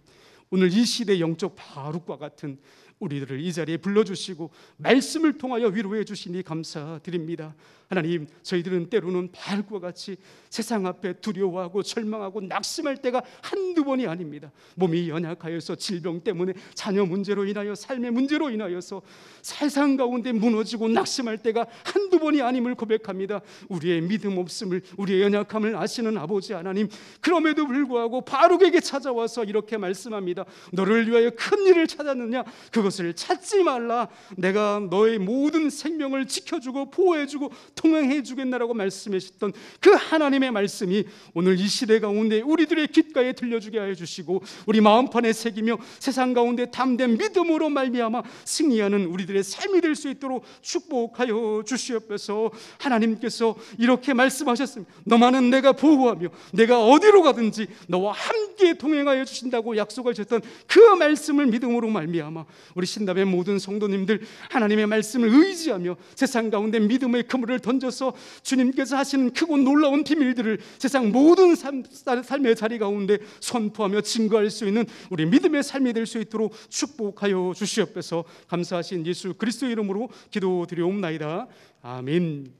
오늘 이 시대 영적 바룩과 같은 우리들을 이 자리에 불러주시고 말씀을 통하여 위로해 주시니 감사드립니다. 하나님, 저희들은 때로는 바룩과 같이 세상 앞에 두려워하고 절망하고 낙심할 때가 한두 번이 아닙니다. 몸이 연약하여서 질병 때문에 자녀 문제로 인하여 삶의 문제로 인하여서 세상 가운데 무너지고 낙심할 때가 한두 번이 아님을 고백합니다. 우리의 믿음 없음을, 우리의 연약함을 아시는 아버지 하나님, 그럼에도 불구하고 바룩에게 찾아와서 이렇게 말씀합니다. 너를 위하여 큰 일을 찾았느냐? 그것을 찾지 말라. 내가 너의 모든 생명을 지켜주고 보호해주고 통행해 주겠나라고 말씀하셨던 그 하나님의 말씀이 오늘 이 시대 가운데 우리들의 귓가에 들려주게 하여 주시고, 우리 마음판에 새기며 세상 가운데 담된 믿음으로 말미암아 승리하는 우리들의 삶이 될 수 있도록 축복하여 주시옵소서. 하나님께서 이렇게 말씀하셨습니다. 너만은 내가 보호하며 내가 어디로 가든지 너와 함께 동행하여 주신다고 약속하셨던 그 말씀을 믿음으로 말미암아 우리 신답의 모든 성도님들, 하나님의 말씀을 의지하며 세상 가운데 믿음의 그물을 던져서 주님께서 하시는 크고 놀라운 비밀들을 세상 모든 삶의 자리 가운데 선포하며 증거할 수 있는 우리 믿음의 삶이 될 수 있도록 축복하여 주시옵소서. 감사하신 예수 그리스도의 이름으로 기도드리옵나이다. 아멘.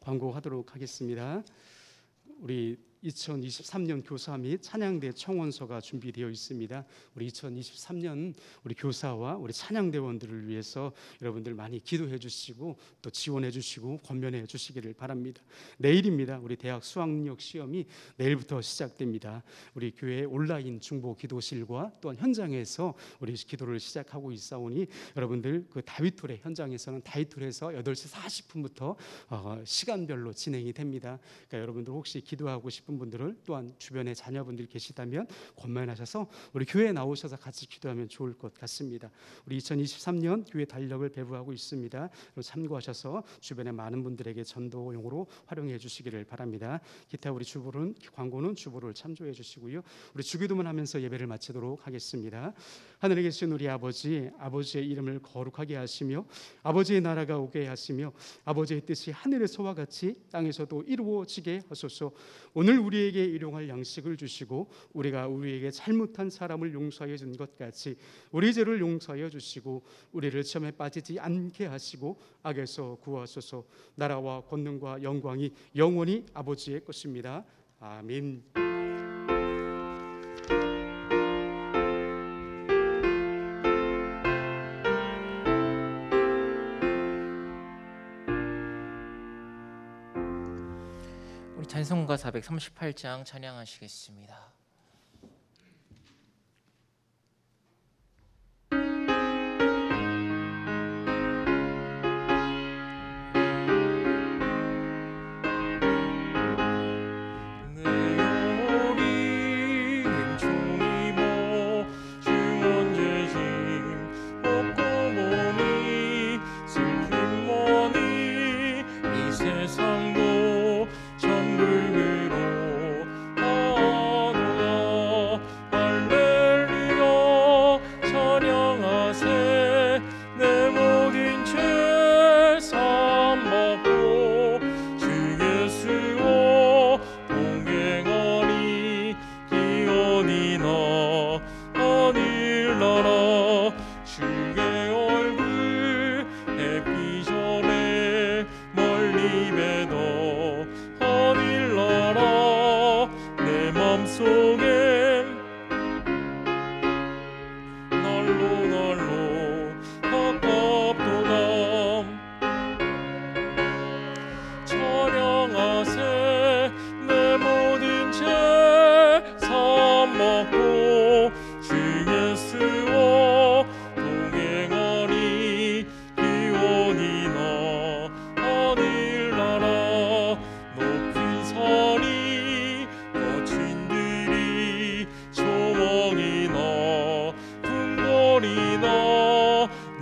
광고하도록 하겠습니다. 우리 2023년 교사 및 찬양대 청원서가 준비되어 있습니다. 우리 2023년 우리 교사와 우리 찬양대원들을 위해서 여러분들 많이 기도해 주시고 또 지원해 주시고 권면해 주시기를 바랍니다. 내일입니다. 우리 대학 수학력 시험이 내일부터 시작됩니다. 우리 교회 온라인 중보 기도실과 또한 현장에서 우리 기도를 시작하고 있사오니 여러분들 그 다윗툴의 현장에서는 다윗툴에서 8시 40분부터 시간별로 진행이 됩니다. 그러니까 여러분들 혹시 기도하고 싶은 분들을 또한 주변에 자녀분들 계시다면 권면하셔서 우리 교회에 나오셔서 같이 기도하면 좋을 것 같습니다. 우리 2023년 교회 달력을 배부하고 있습니다. 참고하셔서 주변에 많은 분들에게 전도용으로 활용해 주시기를 바랍니다. 기타 우리 주보는 광고는 주보를 참조해 주시고요. 우리 주기도문 하면서 예배를 마치도록 하겠습니다. 하늘에 계신 우리 아버지, 아버지의 이름을 거룩하게 하시며 아버지의 나라가 오게 하시며 아버지의 뜻이 하늘에서와 같이 땅에서도 이루어지게 하소서. 오늘 우리에게 일용할 양식을 주시고 우리가 우리에게 잘못한 사람을 용서하여 준 것 같이 우리 죄를 용서하여 주시고 우리를 시험에 빠지지 않게 하시고 악에서 구하소서. 나라와 권능과 영광이 영원히 아버지의 것입니다. 아멘. 찬송가 438장 찬양하시겠습니다. 세상도 천국으로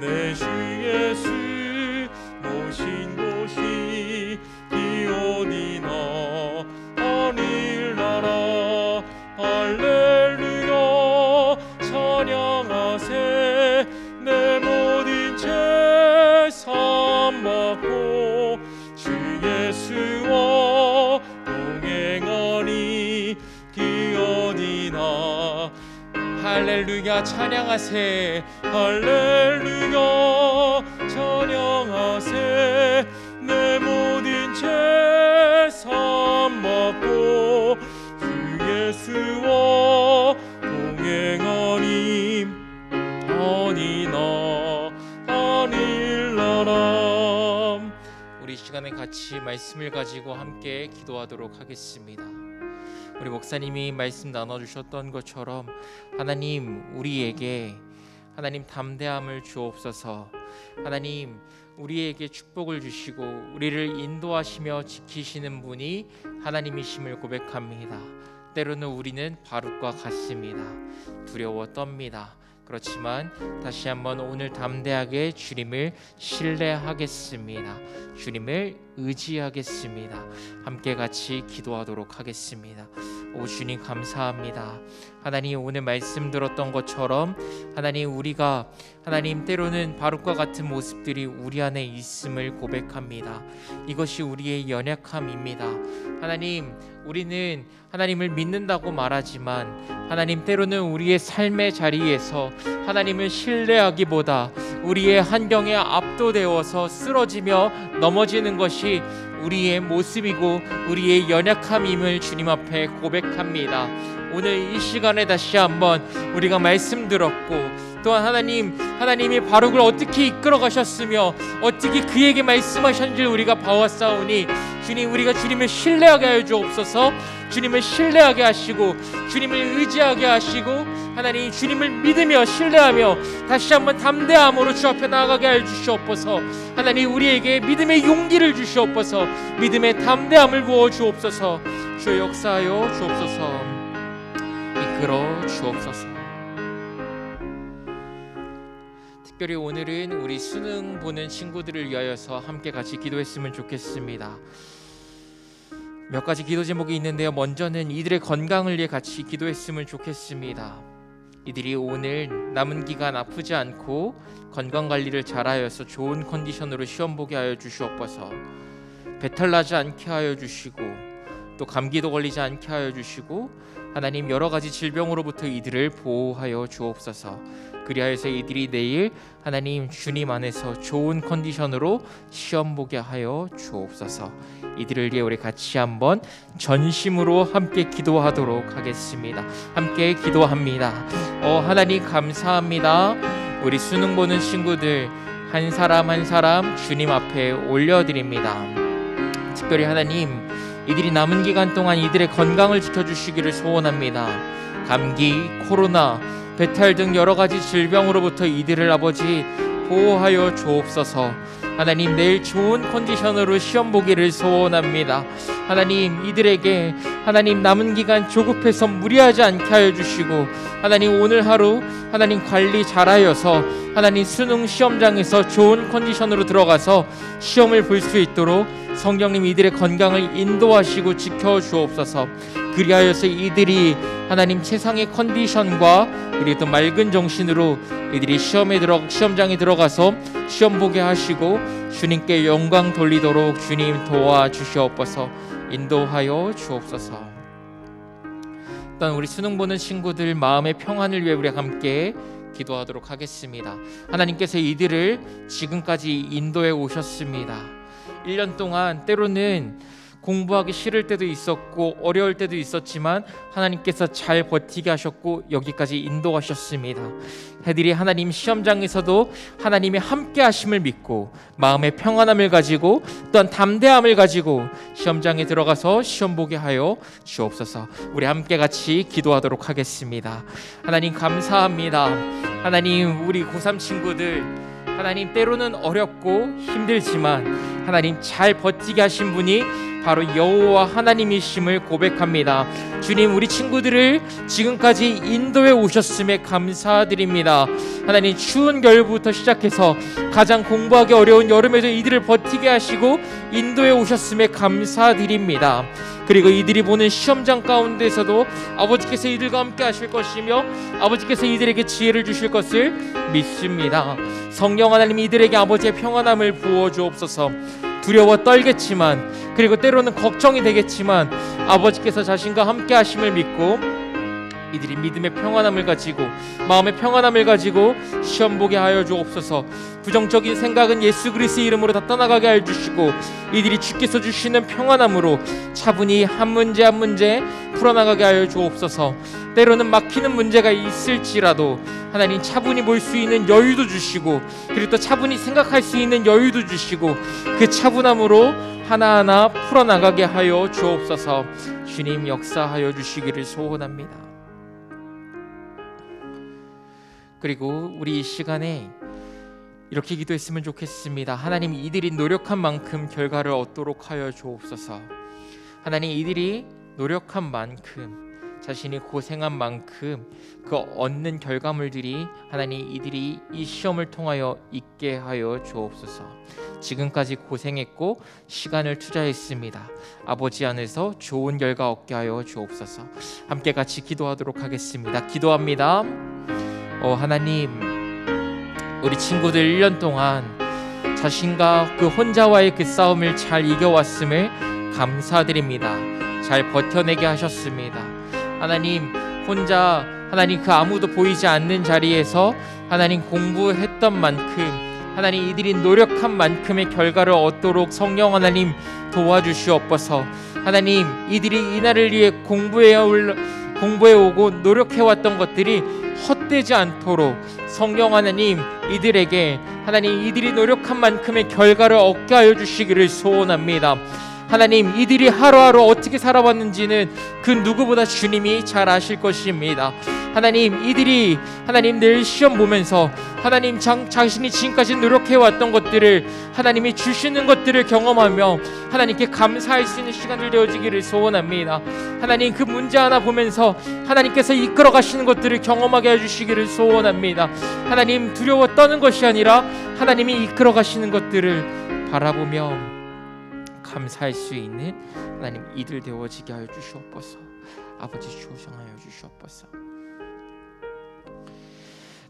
내 주 예수 모신 곳이 기온이나 하늘나라 할렐루야 찬양하세 내 모든 죄 사함받고 주 예수와 동행하니 기원이나 할렐루야 찬양하세 할렐루야 찬양하세 내 모든 죄 사함받고 주 예수와 동행하니 어디나 하늘나라. 우리 시간에 같이 말씀을 가지고 함께 기도하도록 하겠습니다. 우리 목사님이 말씀 나눠주셨던 것처럼 하나님 우리에게 하나님 담대함을 주옵소서. 하나님 우리에게 축복을 주시고 우리를 인도하시며 지키시는 분이 하나님이심을 고백합니다. 때로는 우리는 바룩과 같습니다. 두려워 떱니다. 그렇지만 다시 한번 오늘 담대하게 주님을 신뢰하겠습니다. 주님을 의지하겠습니다. 함께 같이 기도하도록 하겠습니다. 오 주님 감사합니다. 하나님 오늘 말씀 들었던 것처럼 하나님 우리가 하나님 때로는 바룩과 같은 모습들이 우리 안에 있음을 고백합니다. 이것이 우리의 연약함입니다. 하나님 우리는 하나님을 믿는다고 말하지만 하나님 때로는 우리의 삶의 자리에서 하나님을 신뢰하기보다 우리의 환경에 압도되어서 쓰러지며 넘어지는 것이 우리의 모습이고 우리의 연약함임을 주님 앞에 고백합니다. 오늘 이 시간에 다시 한번 우리가 말씀 들었고 또한 하나님이 바룩을 어떻게 이끌어 가셨으며 어떻게 그에게 말씀하셨는지 우리가 봐왔사오니 주님 우리가 주님을 신뢰하게 하여 주옵소서. 주님을 신뢰하게 하시고 주님을 의지하게 하시고 하나님 주님을 믿으며 신뢰하며 다시 한번 담대함으로 주 앞에 나아가게 하여 주시옵소서. 하나님 우리에게 믿음의 용기를 주시옵소서. 믿음의 담대함을 부어 주옵소서. 주 역사하여 주옵소서. 이끌어 주옵소서. 특별히 오늘은 우리 수능 보는 친구들을 위하여서 함께 같이 기도했으면 좋겠습니다. 몇 가지 기도 제목이 있는데요. 먼저는 이들의 건강을 위해 같이 기도했으면 좋겠습니다. 이들이 오늘 남은 기간 아프지 않고 건강관리를 잘하여서 좋은 컨디션으로 시험 보게 하여 주시옵소서. 배탈 나지 않게 하여 주시고 또 감기도 걸리지 않게 하여 주시고 하나님 여러 가지 질병으로부터 이들을 보호하여 주옵소서. 그리하여서 이들이 내일 하나님 주님 안에서 좋은 컨디션으로 시험 보게 하여 주옵소서. 이들을 위해 우리 같이 한번 전심으로 함께 기도하도록 하겠습니다. 함께 기도합니다. 하나님 감사합니다. 우리 수능 보는 친구들 한 사람 한 사람 주님 앞에 올려드립니다. 특별히 하나님 이들이 남은 기간 동안 이들의 건강을 지켜주시기를 소원합니다. 감기, 코로나, 배탈 등 여러 가지 질병으로부터 이들을 아버지 보호하여 주옵소서. 하나님 내일 좋은 컨디션으로 시험 보기를 소원합니다. 하나님 이들에게 하나님 남은 기간 조급해서 무리하지 않게 하여 주시고 하나님 오늘 하루 하나님 관리 잘하여서 하나님 수능 시험장에서 좋은 컨디션으로 들어가서 시험을 볼 수 있도록 성령님 이들의 건강을 인도하시고 지켜주옵소서. 그리하여서 이들이 하나님 세상의 컨디션과 그리고 또 맑은 정신으로 이들이 시험장에 들어가서 시험 보게 하시고 주님께 영광 돌리도록 주님 도와주시옵소서. 인도하여 주옵소서. 일단 우리 수능 보는 친구들 마음의 평안을 위해 우리 함께 기도하도록 하겠습니다. 하나님께서 이들을 지금까지 인도해 오셨습니다. 1년 동안 때로는 공부하기 싫을 때도 있었고 어려울 때도 있었지만 하나님께서 잘 버티게 하셨고 여기까지 인도하셨습니다. 애들이 하나님 시험장에서도 하나님의 함께 하심을 믿고 마음의 평안함을 가지고 또한 담대함을 가지고 시험장에 들어가서 시험 보게 하여 주옵소서. 우리 함께 같이 기도하도록 하겠습니다. 하나님 감사합니다. 하나님 우리 고3 친구들 하나님 때로는 어렵고 힘들지만 하나님 잘 버티게 하신 분이 바로 여호와 하나님이심을 고백합니다. 주님, 우리 친구들을 지금까지 인도해 오셨음에 감사드립니다. 하나님, 추운 겨울부터 시작해서 가장 공부하기 어려운 여름에도 이들을 버티게 하시고 인도해 오셨음에 감사드립니다. 그리고 이들이 보는 시험장 가운데서도 아버지께서 이들과 함께 하실 것이며 아버지께서 이들에게 지혜를 주실 것을 믿습니다. 성령 하나님, 이들에게 아버지의 평안함을 부어 주옵소서. 두려워 떨겠지만, 그리고 때로는 걱정이 되겠지만 아버지께서 자신과 함께 하심을 믿고 이들이 믿음의 평안함을 가지고, 마음의 평안함을 가지고 시험 보게 하여 주옵소서. 부정적인 생각은 예수 그리스도의 이름으로 다 떠나가게 하여 주시고, 이들이 주께서 주시는 평안함으로 차분히 한 문제 한 문제 풀어나가게 하여 주옵소서. 때로는 막히는 문제가 있을지라도 하나님 차분히 볼 수 있는 여유도 주시고, 그리고 또 차분히 생각할 수 있는 여유도 주시고, 그 차분함으로 하나하나 풀어나가게 하여 주옵소서. 주님, 역사하여 주시기를 소원합니다. 그리고 우리 이 시간에 이렇게 기도했으면 좋겠습니다. 하나님, 이들이 노력한 만큼 결과를 얻도록 하여 주옵소서. 하나님, 이들이 노력한 만큼, 자신이 고생한 만큼 그 얻는 결과물들이 하나님 이들이 이 시험을 통하여 있게 하여 주옵소서. 지금까지 고생했고 시간을 투자했습니다. 아버지 안에서 좋은 결과 얻게 하여 주옵소서. 함께 같이 기도하도록 하겠습니다. 기도합니다. 하나님, 우리 친구들 1년 동안 자신과 그 혼자와의 그 싸움을 잘 이겨왔음을 감사드립니다. 잘 버텨내게 하셨습니다. 하나님, 혼자 하나님 그 아무도 보이지 않는 자리에서 하나님 공부했던 만큼, 하나님 이들이 노력한 만큼의 결과를 얻도록 성령 하나님 도와주시옵소서. 하나님, 이들이 이날을 위해 공부해 오고 노력해왔던 것들이 헛되지 않도록 성령 하나님 이들에게 하나님 이들이 노력한 만큼의 결과를 얻게 하여 주시기를 소원합니다. 하나님, 이들이 하루하루 어떻게 살아왔는지는 그 누구보다 주님이 잘 아실 것입니다. 하나님, 이들이 하나님 내일 시험 보면서 하나님 자신이 지금까지 노력해왔던 것들을 하나님이 주시는 것들을 경험하며 하나님께 감사할 수 있는 시간을 되어지기를 소원합니다. 하나님, 그 문제 하나 보면서 하나님께서 이끌어 가시는 것들을 경험하게 해주시기를 소원합니다. 하나님, 두려워 떠는 것이 아니라 하나님이 이끌어 가시는 것들을 바라보며 감사할 수 있는 하나님 이들 되어지게 하여 주시옵소서. 아버지, 조성하여 주시옵소서.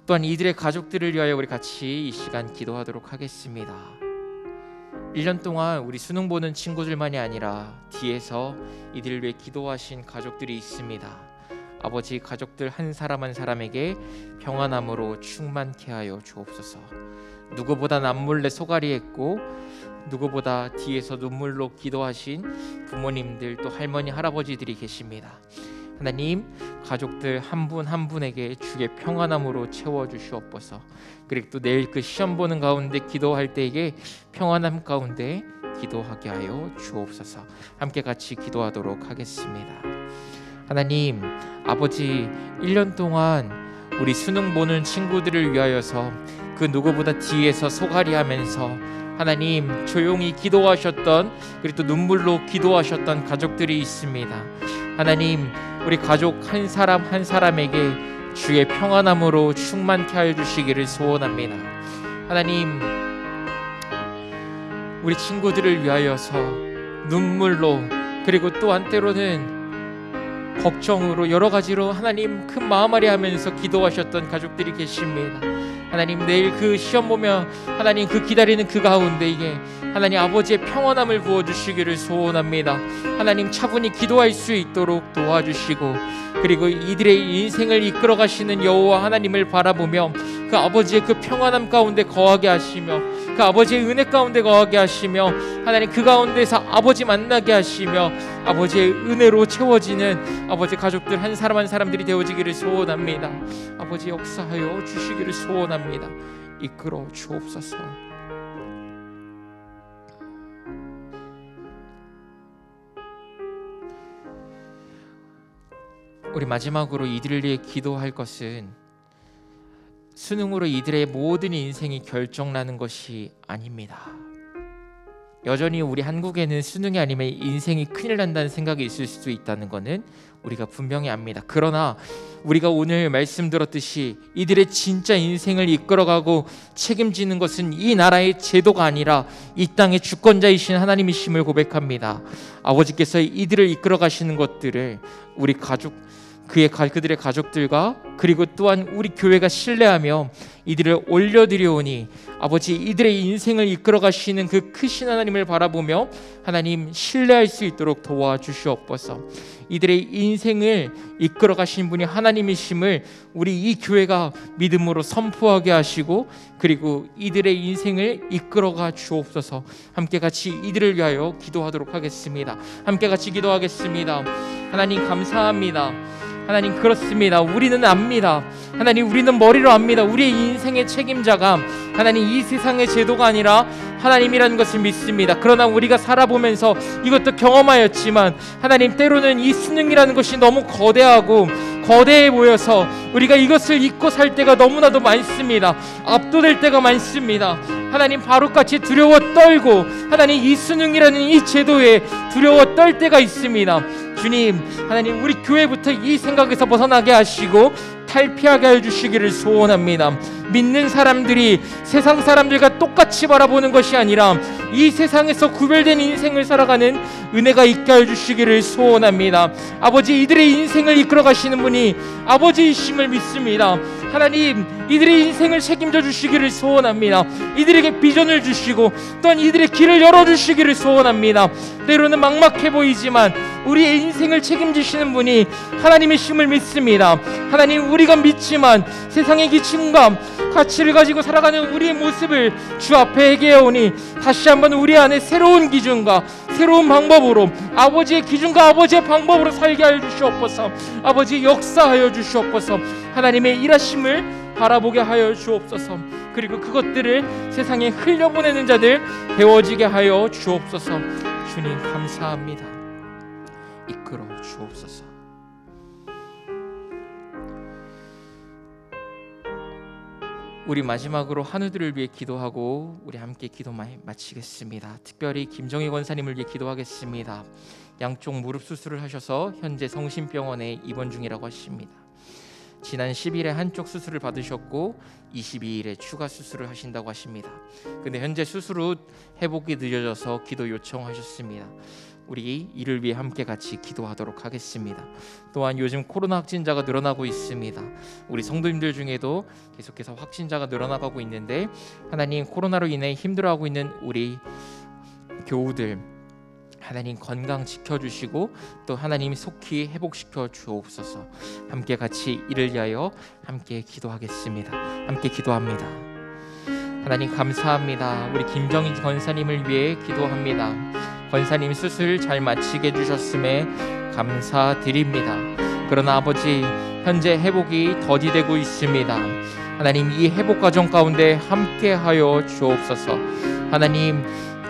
또한 이들의 가족들을 위하여 우리 같이 이 시간 기도하도록 하겠습니다. 1년 동안 우리 수능 보는 친구들만이 아니라 뒤에서 이들을 위해 기도하신 가족들이 있습니다. 아버지, 가족들 한 사람 한 사람에게 평안함으로 충만케 하여 주옵소서. 누구보다 남몰래 소갈이했고 누구보다 뒤에서 눈물로 기도하신 부모님들, 또 할머니 할아버지들이 계십니다. 하나님, 가족들 한 분 한 분에게 주의 평안함으로 채워주시옵소서. 그리고 또 내일 그 시험 보는 가운데 기도할 때에게 평안함 가운데 기도하게 하여 주옵소서. 함께 같이 기도하도록 하겠습니다. 하나님, 아버지, 1년 동안 우리 수능 보는 친구들을 위하여서 그 누구보다 뒤에서 소갈이하면서 하나님 조용히 기도하셨던, 그리고 또 눈물로 기도하셨던 가족들이 있습니다. 하나님, 우리 가족 한 사람 한 사람에게 주의 평안함으로 충만케 하여 주시기를 소원합니다. 하나님, 우리 친구들을 위하여서 눈물로, 그리고 또 한때로는 걱정으로, 여러 가지로 하나님 큰 마음앓이 하면서 기도하셨던 가족들이 계십니다. 하나님, 내일 그 시험 보며 하나님 그 기다리는 그 가운데 이게 하나님 아버지의 평안함을 부어주시기를 소원합니다. 하나님, 차분히 기도할 수 있도록 도와주시고, 그리고 이들의 인생을 이끌어 가시는 여호와 하나님을 바라보며 그 아버지의 그 평안함 가운데 거하게 하시며, 그 아버지의 은혜 가운데 거하게 하시며, 하나님 그 가운데서 아버지 만나게 하시며 아버지의 은혜로 채워지는 아버지 가족들 한 사람 한 사람들이 되어지기를 소원합니다. 아버지, 역사하여 주시기를 소원합니다. 이끌어 주옵소서. 우리 마지막으로 이들을 위해 기도할 것은 수능으로 이들의 모든 인생이 결정나는 것이 아닙니다. 여전히 우리 한국에는 수능이 아니면 인생이 큰일 난다는 생각이 있을 수도 있다는 것은 우리가 분명히 압니다. 그러나 우리가 오늘 말씀 들었듯이 이들의 진짜 인생을 이끌어가고 책임지는 것은 이 나라의 제도가 아니라 이 땅의 주권자이신 하나님이심을 고백합니다. 아버지께서 이들을 이끌어 가시는 것들을 우리 가족, 그들의 가족들과 그리고 또한 우리 교회가 신뢰하며 이들을 올려드려오니 아버지, 이들의 인생을 이끌어 가시는 그 크신 하나님을 바라보며 하나님 신뢰할 수 있도록 도와주시옵소서. 이들의 인생을 이끌어 가신 분이 하나님이심을 우리 이 교회가 믿음으로 선포하게 하시고 그리고 이들의 인생을 이끌어가 주옵소서. 함께 같이 이들을 위하여 기도하도록 하겠습니다. 함께 같이 기도하겠습니다. 하나님 감사합니다. 하나님 그렇습니다. 우리는 압니다. 하나님 우리는 머리로 압니다. 우리의 인생의 책임자가 하나님 이 세상의 제도가 아니라 하나님이라는 것을 믿습니다. 그러나 우리가 살아보면서 이것도 경험하였지만 하나님 때로는 이 수능이라는 것이 너무 거대해 보여서 우리가 이것을 잊고 살 때가 너무나도 많습니다. 압도될 때가 많습니다. 하나님 바로같이 두려워 떨고 하나님 이 수능이라는 이 제도에 두려워 떨 때가 있습니다. 주님, 하나님 우리 교회부터 이 생각에서 벗어나게 하시고 탈피하게 해주시기를 소원합니다. 믿는 사람들이 세상 사람들과 똑같이 바라보는 것이 아니라 이 세상에서 구별된 인생을 살아가는 은혜가 있게 해주시기를 소원합니다. 아버지, 이들의 인생을 이끌어 가시는 분이 아버지이심을 믿습니다. 하나님, 이들의 인생을 책임져 주시기를 소원합니다. 이들에게 비전을 주시고 또한 이들의 길을 열어주시기를 소원합니다. 때로는 막막해 보이지만 우리의 인생을 책임지시는 분이 하나님이심을 믿습니다. 하나님, 우리가 믿지만 세상의 기침과 가치를 가지고 살아가는 우리의 모습을 주 앞에 회개해오니 다시 한번 우리 안에 새로운 기준과 새로운 방법으로 아버지의 기준과 아버지의 방법으로 살게 하여 주시옵소서. 아버지 역사하여 주시옵소서. 하나님의 일하심을 바라보게 하여 주옵소서. 그리고 그것들을 세상에 흘려보내는 자들 되어지게 하여 주옵소서. 주님 감사합니다. 이끌어 주옵소서. 우리 마지막으로 한우들을 위해 기도하고 우리 함께 기도 마치겠습니다. 특별히 김정희 권사님을 위해 기도하겠습니다. 양쪽 무릎 수술을 하셔서 현재 성심병원에 입원 중이라고 하십니다. 지난 10일에 한쪽 수술을 받으셨고 22일에 추가 수술을 하신다고 하십니다. 근데 현재 수술 후 회복이 늦어져서 기도 요청하셨습니다. 우리 이를 위해 함께 같이 기도하도록 하겠습니다. 또한 요즘 코로나 확진자가 늘어나고 있습니다. 우리 성도님들 중에도 계속해서 확진자가 늘어나가고 있는데 하나님, 코로나로 인해 힘들어하고 있는 우리 교우들 하나님 건강 지켜주시고 또 하나님 속히 회복시켜 주옵소서. 함께 같이 이를 위하여 함께 기도하겠습니다. 함께 기도합니다. 하나님 감사합니다. 우리 김정희 권사님을 위해 기도합니다. 권사님 수술 잘 마치게 해주셨음에 감사드립니다. 그러나 아버지, 현재 회복이 더디되고 있습니다. 하나님, 이 회복 과정 가운데 함께하여 주옵소서. 하나님,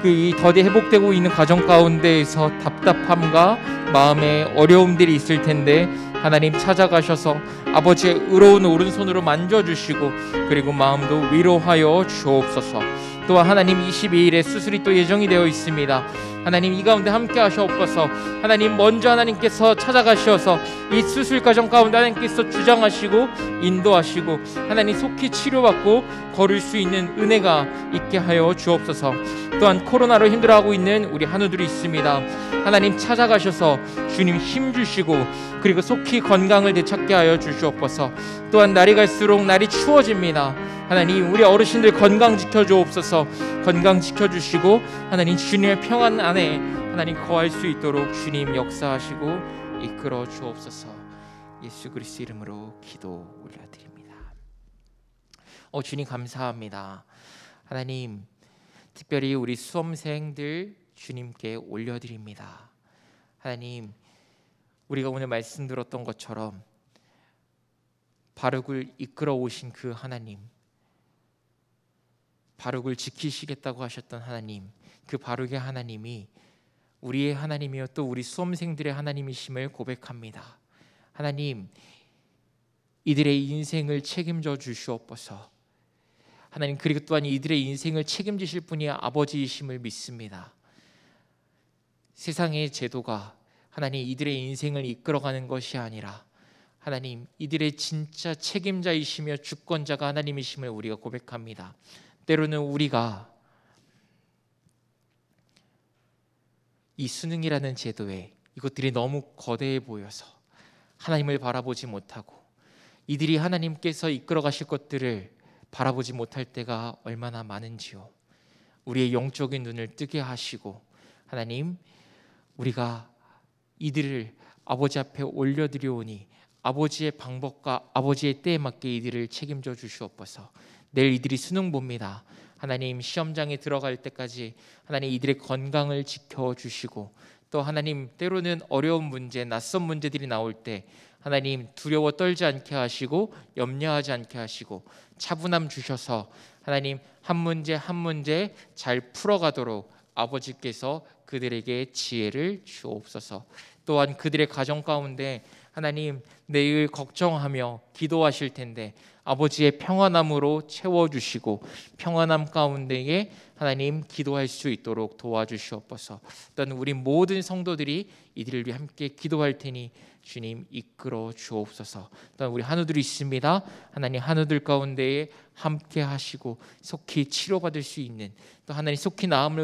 이 더디 회복되고 있는 과정 가운데에서 답답함과 마음의 어려움들이 있을 텐데 하나님 찾아가셔서 아버지의 의로운 오른손으로 만져주시고 그리고 마음도 위로하여 주옵소서. 또한 하나님 22일에 수술이 또 예정이 되어 있습니다. 하나님 이 가운데 함께 하시옵소서. 하나님 먼저 하나님께서 찾아가셔서 이 수술 과정 가운데 하나님께서 주장하시고 인도하시고 하나님 속히 치료받고 걸을 수 있는 은혜가 있게 하여 주옵소서. 또한 코로나로 힘들어하고 있는 우리 한우들이 있습니다. 하나님 찾아가셔서 주님 힘주시고 그리고 속히 건강을 되찾게 하여 주시옵소서. 또한 날이 갈수록 날이 추워집니다. 하나님 우리 어르신들 건강 지켜주옵소서. 건강 지켜주시고 하나님 주님의 평안 안에 하나님 거할 수 있도록 주님 역사하시고 이끌어 주옵소서. 예수 그리스도 이름으로 기도 올려드립니다. 주님 감사합니다. 하나님 특별히 우리 수험생들 주님께 올려드립니다. 하나님 우리가 오늘 말씀 들었던 것처럼 바룩을 이끌어 오신 그 하나님, 바룩을 지키시겠다고 하셨던 하나님, 그 바룩의 하나님이 우리의 하나님이요 또 우리 수험생들의 하나님이심을 고백합니다. 하나님 이들의 인생을 책임져 주시옵소서. 하나님 그리고 또한 이들의 인생을 책임지실 분이 아버지이심을 믿습니다. 세상의 제도가 하나님 이들의 인생을 이끌어가는 것이 아니라 하나님 이들의 진짜 책임자이시며 주권자가 하나님이심을 우리가 고백합니다. 때로는 우리가 이 수능이라는 제도에 이것들이 너무 거대해 보여서 하나님을 바라보지 못하고 이들이 하나님께서 이끌어 가실 것들을 바라보지 못할 때가 얼마나 많은지요. 우리의 영적인 눈을 뜨게 하시고 하나님 우리가 이들을 아버지 앞에 올려드리오니 아버지의 방법과 아버지의 때에 맞게 이들을 책임져 주시옵소서. 내일 이들이 수능 봅니다. 하나님 시험장에 들어갈 때까지 하나님 이들의 건강을 지켜주시고 또 하나님 때로는 어려운 문제, 낯선 문제들이 나올 때 하나님 두려워 떨지 않게 하시고 염려하지 않게 하시고 차분함 주셔서 하나님 한 문제 한 문제 잘 풀어가도록 아버지께서 그들에게 지혜를 주옵소서. 또한 그들의 가정 가운데 하나님 내일 걱정하며 기도하실 텐데 아버지의 평안함으로 채워주시고 평안함 가운데에 하나님 기도할 수 있도록 도와주시옵소서. 또한 우리 모든 성도들이 이들을 위해 함께 기도할 테니 주님 이끌어 주옵소서. 또한 우리 한우들이 있습니다. 하나님 한우들 가운데에 함께 하시고 속히 치료받을 수 있는 또 하나님 속히 나음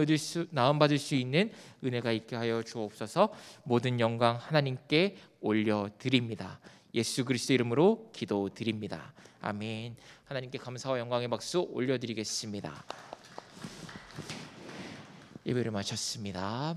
받을 수 있는 은혜가 있게 하여 주옵소서. 모든 영광 하나님께 올려드립니다. 예수 그리스도 이름으로 기도드립니다. 아멘. 하나님께 감사와 영광의 박수 올려드리겠습니다. 예배를 마쳤습니다.